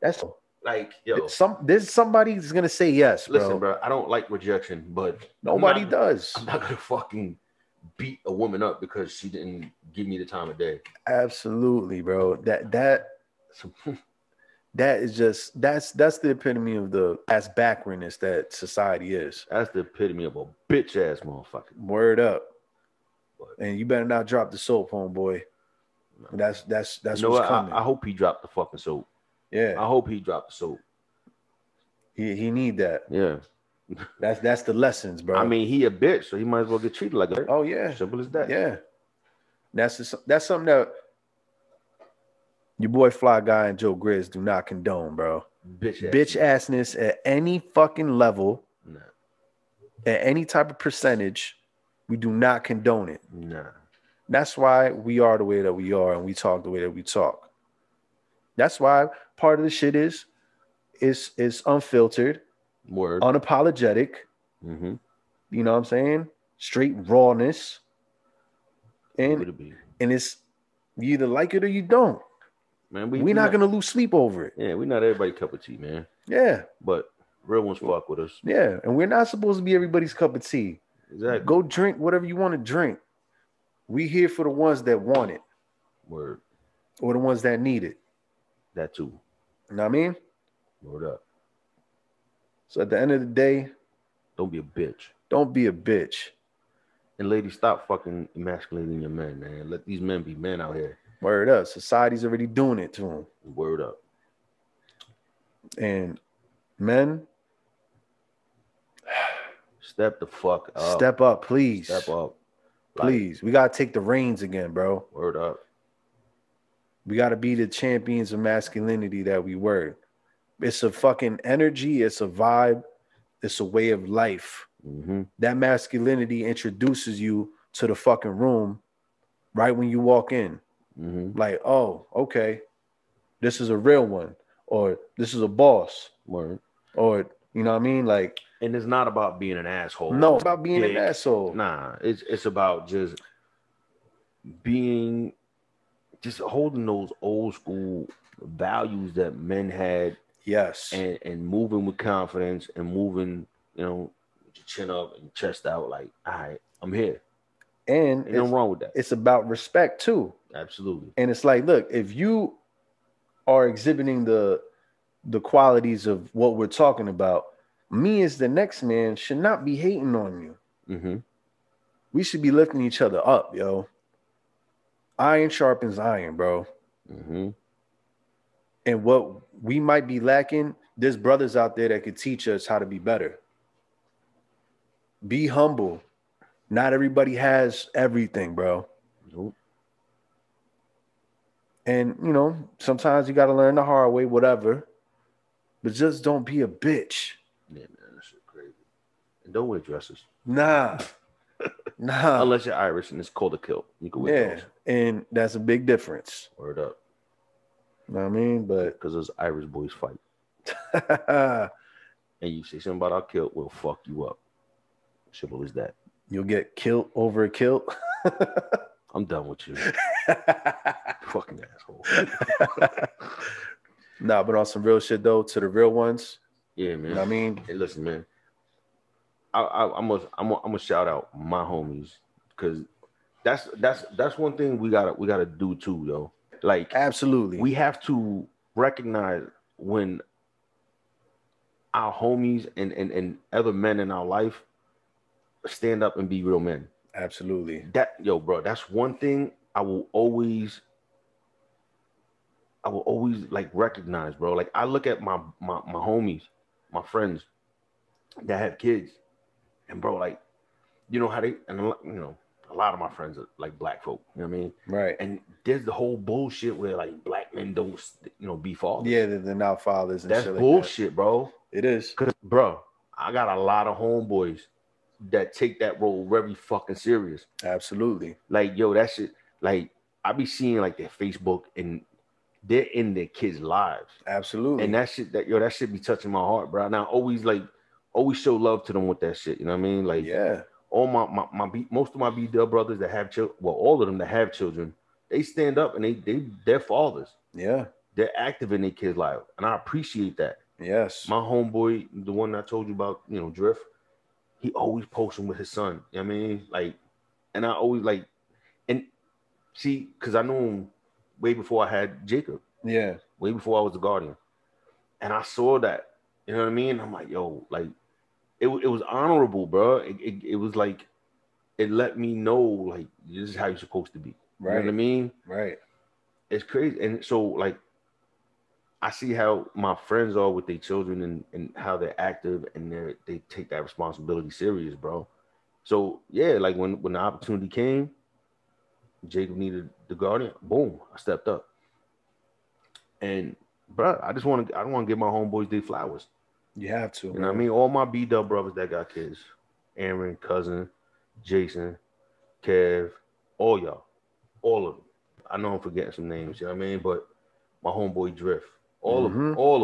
That's like, yo. There's somebody's gonna say yes, bro. Listen, bro, I don't like rejection, but nobody does. I'm not gonna fucking beat a woman up because she didn't give me the time of day. Absolutely, bro. That is just that's the epitome of the ass backwardness that society is. That's the epitome of a bitch ass motherfucker. Word up. And you better not drop the soap, homeboy. No. That's you know what's coming. I hope he dropped the fucking soap. Yeah. I hope he dropped the soap. He need that. Yeah. That's the lessons, bro. I mean, he a bitch, so he might as well get treated like a bitch. Oh yeah. Simple as that. Yeah. That's something that your boy Fly Guy and Joe Grizz do not condone, bro. Bitch assness at any fucking level. Nah. At any type of percentage. We do not condone it. Nah. That's why we are the way that we are and we talk the way that we talk. That's why part of the shit is unfiltered, unapologetic. Mm-hmm. You know what I'm saying? Straight rawness. And it's you either like it or you don't. Man, we're not gonna lose sleep over it. Yeah, we're not everybody's cup of tea, man. Yeah. But real ones fuck with us. Yeah, and we're not supposed to be everybody's cup of tea. Exactly. Go drink whatever you want to drink. We here for the ones that want it. Word. Or the ones that need it. That too. You know what I mean? Word up. So at the end of the day, don't be a bitch. Don't be a bitch. And ladies, stop fucking emasculating your men, man. Let these men be men out here. Word up. Society's already doing it to them. Word up. And men, Step the fuck up. Step up, please. Step up. Please. We got to take the reins again, bro. Word up. We got to be the champions of masculinity that we were. It's a fucking energy. It's a vibe. It's a way of life. Mm-hmm. That masculinity introduces you to the fucking room right when you walk in. Mm-hmm. Like, oh, okay. This is a real one. Or this is a boss. Word. Or, you know what I mean? Like, and it's not about being an asshole. No, it's about being an asshole. Nah, it's about just being, just holding those old school values that men had. Yes. And moving with confidence and moving, with your chin up and chest out, like, all right, I'm here. And ain't nothing wrong with that. It's about respect too. Absolutely. And it's like, look, if you are exhibiting the qualities of what we're talking about, me as the next man should not be hating on you. Mm-hmm. We should be lifting each other up, yo. Iron sharpens iron, bro. Mm-hmm. And what we might be lacking, there's brothers out there that could teach us how to be better. Be humble. Not everybody has everything, bro. Nope. And, sometimes you got to learn the hard way, whatever. But just don't be a bitch. Yeah, man, that shit crazy. And don't wear dresses. Nah. Unless you're Irish and it's called a kilt. You can wear those. And that's a big difference. Word up. You know what I mean? But because those Irish boys fight. And you say something about our kilt, we'll fuck you up. Simple as that. You'll get kilt over a kilt. I'm done with you. Fucking asshole. Nah, but on some real shit though, to the real ones. Yeah, man. You know what I mean? Hey, listen, man. I'm gonna shout out my homies, because that's one thing we gotta do too, yo. Like, absolutely, we have to recognize when our homies and other men in our life stand up and be real men. Absolutely. Bro, that's one thing I will always like recognize, bro. Like, I look at my homies, my friends that have kids, and bro, like, how they, and a lot of my friends are like black folk, you know what I mean? Right. And there's the whole bullshit where like black men don't, be fathers. Yeah, they're not fathers and that's shit bullshit, like that. Bro. It is. Cause, bro, I got a lot of homeboys that take that role very fucking serious. Absolutely. Like, yo, that shit, like, I be seeing like their Facebook and they're in their kids' lives. Absolutely. And that shit be touching my heart, bro. Now, always show love to them with that shit. You know what I mean? Like, yeah. All most of my BDL brothers that have children, well, all of them that have children, they stand up and they're fathers. Yeah. They're active in their kids' life. And I appreciate that. Yes. My homeboy, the one I told you about, Drift, he always posting with his son. You know what I mean? Like, and I always like, and see, because I knew him way before I had Jacob. Yeah. Way before I was the guardian. And I saw that. You know what I mean? I'm like, yo, like, it was honorable, bro. It was like, it let me know, like, this is how you're supposed to be. Right. You know what I mean? Right. It's crazy. And so, like, I see how my friends are with their children and how they're active and they take that responsibility serious, bro. So, yeah, like, when the opportunity came, Jacob needed the guardian, boom, I stepped up. And, bro, I don't want to give my homeboys their flowers. You have to. You know what I mean? All my B-Dub brothers that got kids, Aaron, Cousin, Jason, Kev, all y'all, all of them. I know I'm forgetting some names, you know what I mean? But my homeboy Drift, all of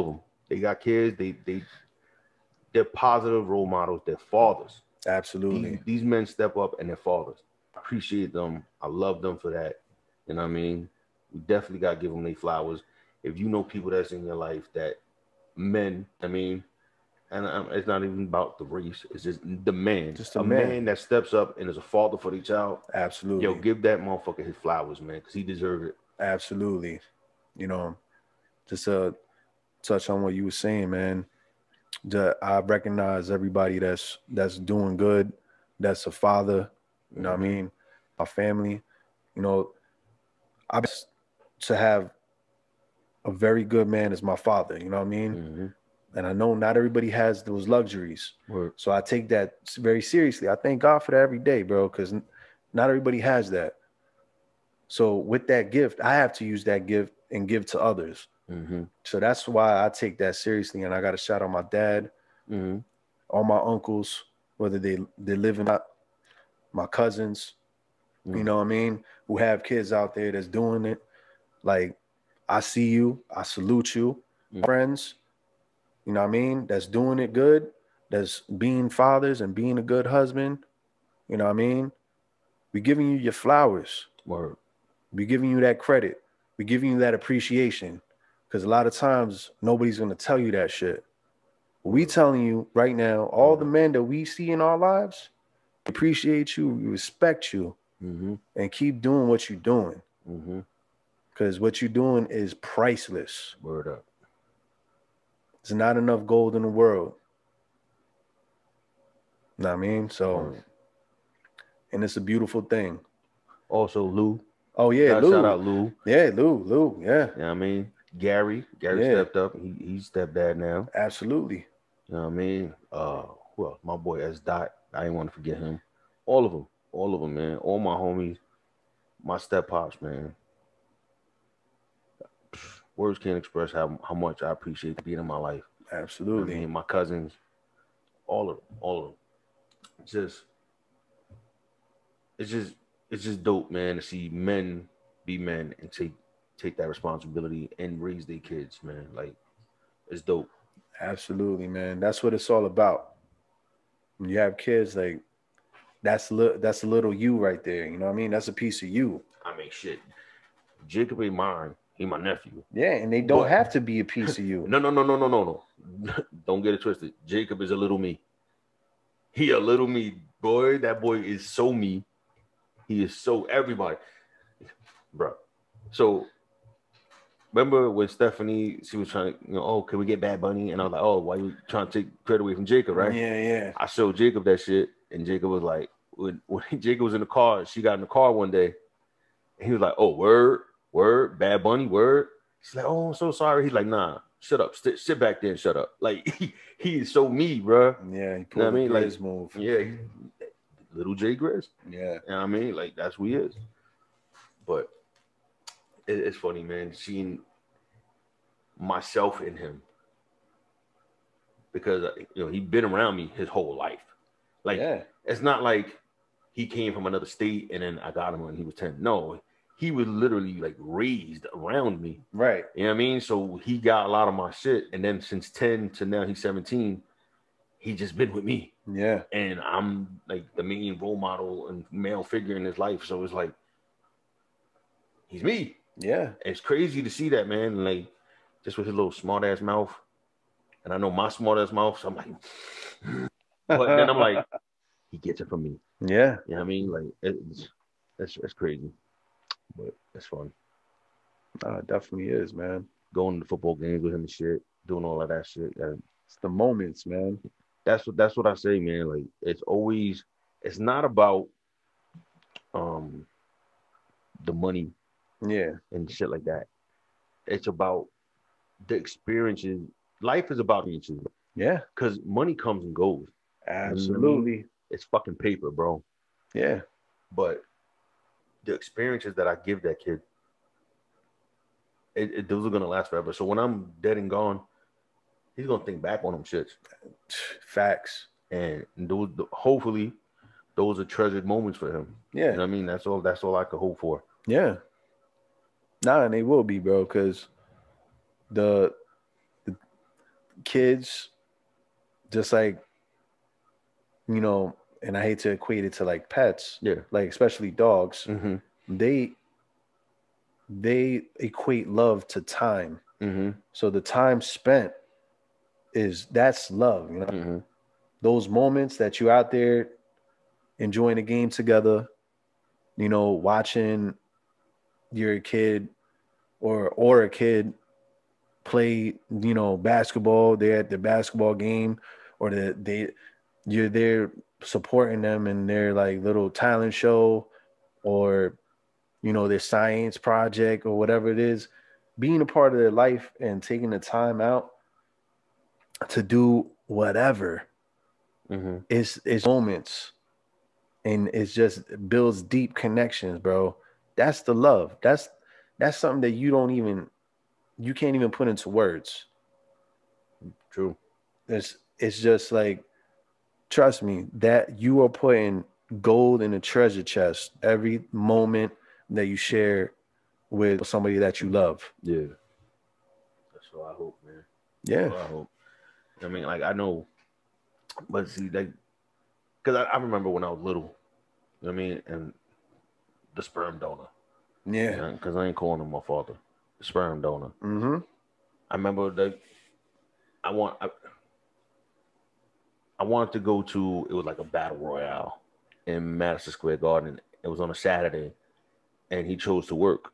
them, they got kids. They're positive role models. They're fathers. Absolutely. These men step up and they're fathers. I appreciate them. I love them for that. You know what I mean? We definitely got to give them their flowers. If you know people that's in your life that men, I mean, and it's not even about the race. It's just the man. Just a man that steps up and is a father for the child. Absolutely. Yo, give that motherfucker his flowers, man, because he deserves it. Absolutely. Just to touch on what you were saying, man. I recognize everybody that's doing good, that's a father. You know what I mean? My family. I best to have a very good man as my father. You know what I mean? And I know not everybody has those luxuries. Word. So I take that very seriously. I thank God for that every day, bro, because not everybody has that. So with that gift, I have to use that gift and give to others. Mm-hmm. So that's why I take that seriously. And I got to shout out my dad, all my uncles, whether they live in my cousins, you know what I mean, who have kids out there that's doing it. Like, I see you. I salute you. Friends, you know what I mean, that's doing it good, that's being fathers and being a good husband, you know what I mean? We're giving you your flowers. Word. We're giving you that credit. We're giving you that appreciation. Because a lot of times, nobody's going to tell you that shit. We telling you right now, all the men that we see in our lives, appreciate you, we respect you, and keep doing what you're doing. Because what you're doing is priceless. Word up. There's not enough gold in the world. You know what I mean? So, and it's a beautiful thing. Also, Lou. Oh, yeah, Lou. Shout out Lou. Yeah, Lou, yeah. You know what I mean? Gary stepped up. He's stepdad now. Absolutely. You know what I mean? Well, my boy S. Dot. I didn't want to forget him. All of them, man. All my homies. My step pops, man. Words can't express how much I appreciate being in my life. Absolutely. I mean, my cousins, all of them. It's just dope, man, to see men be men and take that responsibility and raise their kids, man. Like, it's dope. Absolutely, man. That's what it's all about. When you have kids, like, that's a little you right there. You know what I mean? That's a piece of you. I mean, shit. Jacob ain't mine. He my nephew. Yeah, and they don't have to be a piece of you. No. Don't get it twisted. Jacob is a little me. He a little me, boy. That boy is so me. He is so everybody, bro. So remember when Stephanie, she was trying to, oh, can we get Bad Bunny? And I was like, oh, why you trying to take credit away from Jacob, right? Yeah. I showed Jacob that shit, and Jacob was like, when Jacob was in the car, she got in the car one day, and he was like, oh, word, Bad Bunny, word. She's like, oh, I'm so sorry. He's like, nah, shut up, sit back there and shut up. Like, he is so me, bro. Yeah, he pulled the Grizz move. Yeah, little J Grizz. Yeah. You know what I mean? Like, that's who he is. But it's funny, man, seeing myself in him. Because, he's been around me his whole life. Like, It's not like he came from another state and then I got him when he was 10. No, he was literally, like, raised around me. Right. You know what I mean? So he got a lot of my shit. And then since 10 to now he's 17, he just been with me. Yeah. And I'm, like, the main role model and male figure in his life. So it's like, he's me. Yeah. It's crazy to see that, man. Like, just with his little smart ass mouth. And I know my smart ass mouth, so I'm like, but then I'm like, he gets it from me. Yeah. You know what I mean? Like, it's crazy. But it's fun. It definitely is, man. Going to football games with him and shit, doing all of that shit. It's the moments, man. That's what I say, man. Like, it's not about the money, and shit like that. It's about the experiences. Life is about experiences. Yeah, because money comes and goes. Absolutely. I mean? It's fucking paper, bro. Yeah, but the experiences that I give that kid, those are gonna last forever. So when I'm dead and gone, he's gonna think back on them shits. Facts. And those, hopefully, those are treasured moments for him. Yeah, you know what I mean, that's all I could hope for. Yeah. Nah, and they will be, bro, because the kids, just like, and I hate to equate it to like pets, like especially dogs, they equate love to time. So the time spent that's love, those moments that you're out there enjoying a game together, watching your kid or a kid play, basketball. They're at the basketball game, or you're there supporting them in their like little talent show, or their science project or whatever it is. Being a part of their life and taking the time out to do whatever. It's moments, and it's just builds deep connections, bro. That's the love. That's something that you can't even put into words. True. It's just like, trust me, that you are putting gold in a treasure chest every moment that you share with somebody that you love. Yeah. That's what I hope, man. Yeah. I hope. I mean, like, I know, but see, like, because I remember when I was little, you know what I mean, and the sperm donor. Yeah. Because I ain't calling him my father. The sperm donor. I remember that I wanted to go to, it was like a battle royale in Madison Square Garden. It was on a Saturday, and he chose to work.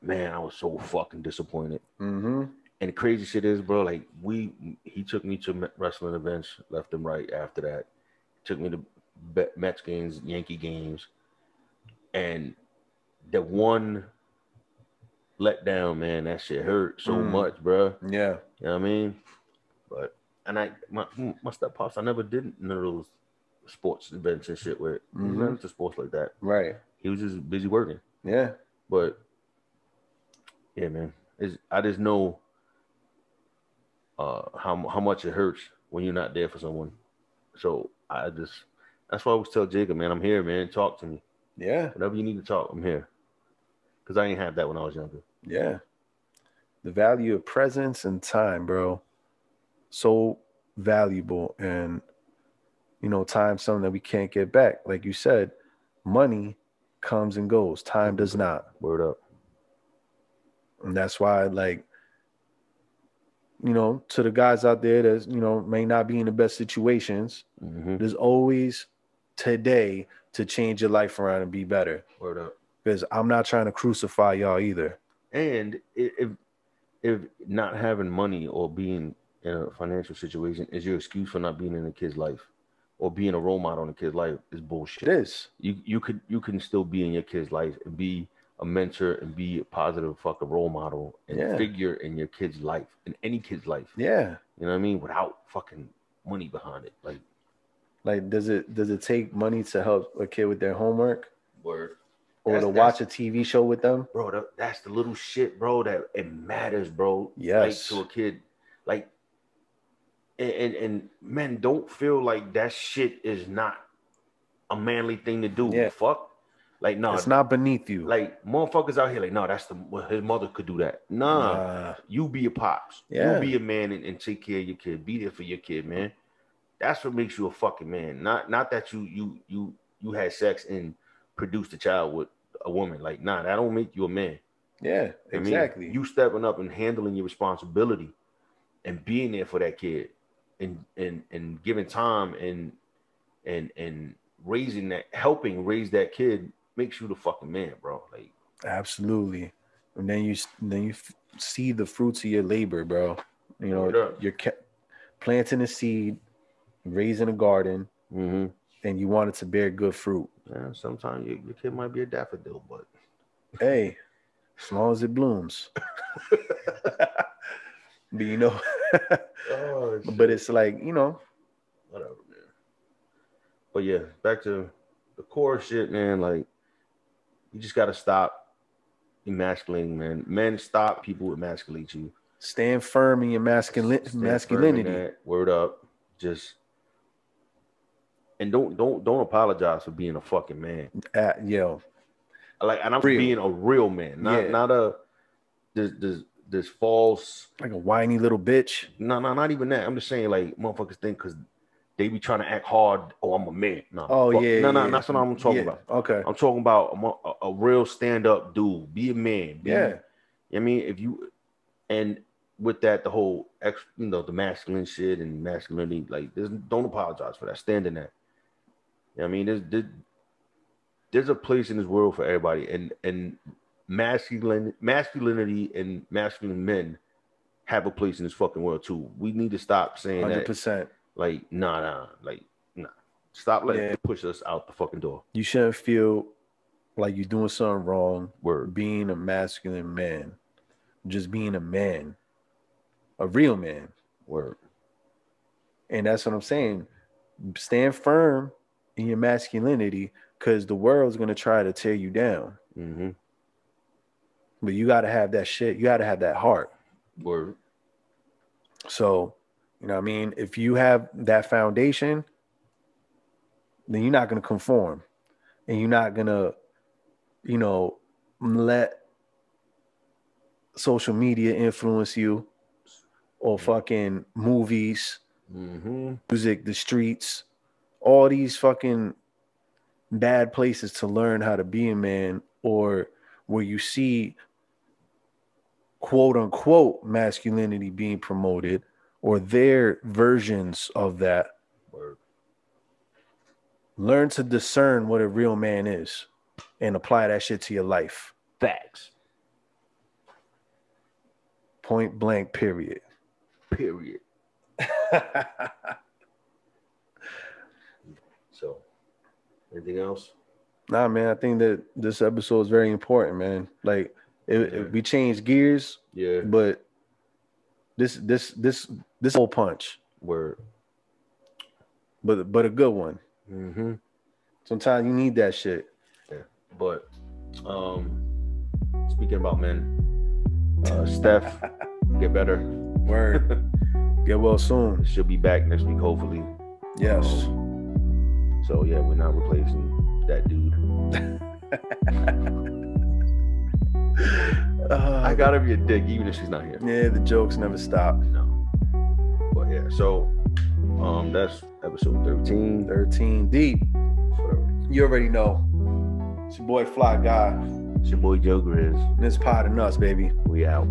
Man, I was so fucking disappointed. And the crazy shit is, bro, like he took me to wrestling events left and right after that. Took me to Mets games, Yankee games, and the one letdown, man, that shit hurt so much, bro. Yeah. You know what I mean? But my step pops, I never did none of those sports events and shit with. He's not into sports like that. Right. He was just busy working. Yeah. But yeah, man, I just know how much it hurts when you're not there for someone. So that's why I always tell Jacob, man, I'm here, man. Talk to me. Yeah. Whatever you need to talk, I'm here. Because I ain't have that when I was younger. Yeah. The value of presence and time, bro. So valuable. And, time's something that we can't get back. Like you said, money comes and goes. Time does not. Word up. And that's why, like, to the guys out there that, may not be in the best situations, there's always today to change your life around and be better. Word up. Because I'm not trying to crucify y'all either. And if not having money or being in a financial situation is your excuse for not being in a kid's life or being a role model in a kid's life, is bullshit. It is. You can still be in your kid's life and be a mentor and be a positive fucking role model and figure in your kid's life, in any kid's life. Yeah. You know what I mean? Without fucking money behind it. Like does it take money to help a kid with their homework? Word. Or to watch a TV show with them? Bro, that's the little shit, bro, that it matters, bro. Yes. Like, to a kid. Like, and men don't feel like that shit is not a manly thing to do. Yeah. Fuck. Like, no. It's not beneath you. Like, motherfuckers out here, like, no, his mother could do that. Nah. You be a pops. Yeah. You be a man and take care of your kid. Be there for your kid, man. That's what makes you a fucking man. Not that you had sex and produced a child with a woman. Like, nah, that don't make you a man. Yeah, exactly. I mean, you stepping up and handling your responsibility and being there for that kid and giving time and raising that, helping raise that kid makes you the fucking man, bro. Like, absolutely. And then you see the fruits of your labor, bro. You're planting a seed, raising a garden, and you want it to bear good fruit. Yeah, sometimes your kid might be a daffodil, but hey, as long as it blooms. But but it's like, whatever, man. But yeah, back to the core shit, man. Like, you just gotta stop emasculating, man. Men, stop people emasculate you. Stand firm in your masculinity. Word up. Just and don't apologize for being a fucking man. Yo. Like, and I'm being a real man, not a this false, like a whiny little bitch. No, not even that. I'm just saying, like, motherfuckers think because they be trying to act hard. Oh, I'm a man. No. That's what I'm talking about. Okay. I'm talking about a real stand up dude. Be a man. I mean, if you, and with that, the whole the masculine shit and masculinity, like, don't apologize for that. Stand in that. I mean, there's a place in this world for everybody, and masculinity and masculine men have a place in this fucking world too. We need to stop saying 100%. That. Like, nah. Stop letting it push us out the fucking door. You shouldn't feel like you're doing something wrong. Being a masculine man, just being a man, a real man. Word. And that's what I'm saying. Stand firm in your masculinity, because the world's going to try to tear you down. Mm-hmm. But you got to have that shit. You got to have that heart. Word. So, you know what I mean? If you have that foundation, then you're not going to conform. And you're not going to, you know, let social media influence you, or fucking movies, music, the streets, all these fucking bad places to learn how to be a man, or where you see quote unquote masculinity being promoted, or their versions of that. Word. Learn to discern what a real man is and apply that shit to your life. Facts. Point blank, period. Period. So, anything else? Nah, man, I think that this episode is very important, man. Like, we changed gears, but this whole punch. Word. But a good one. Mm-hmm. Sometimes you need that shit. Yeah. But speaking about men, Steph, get better. Word. Get well soon. She'll be back next week, hopefully. Yes. So yeah, we're not replacing that dude. I gotta be a dick even if she's not here. Yeah, the jokes never stop. No. But yeah, so that's episode 13. 13 deep. Whatever. You already know. It's your boy Fly Guy. It's your boy Joe Grizz. And it's Pod and Us, baby. We out.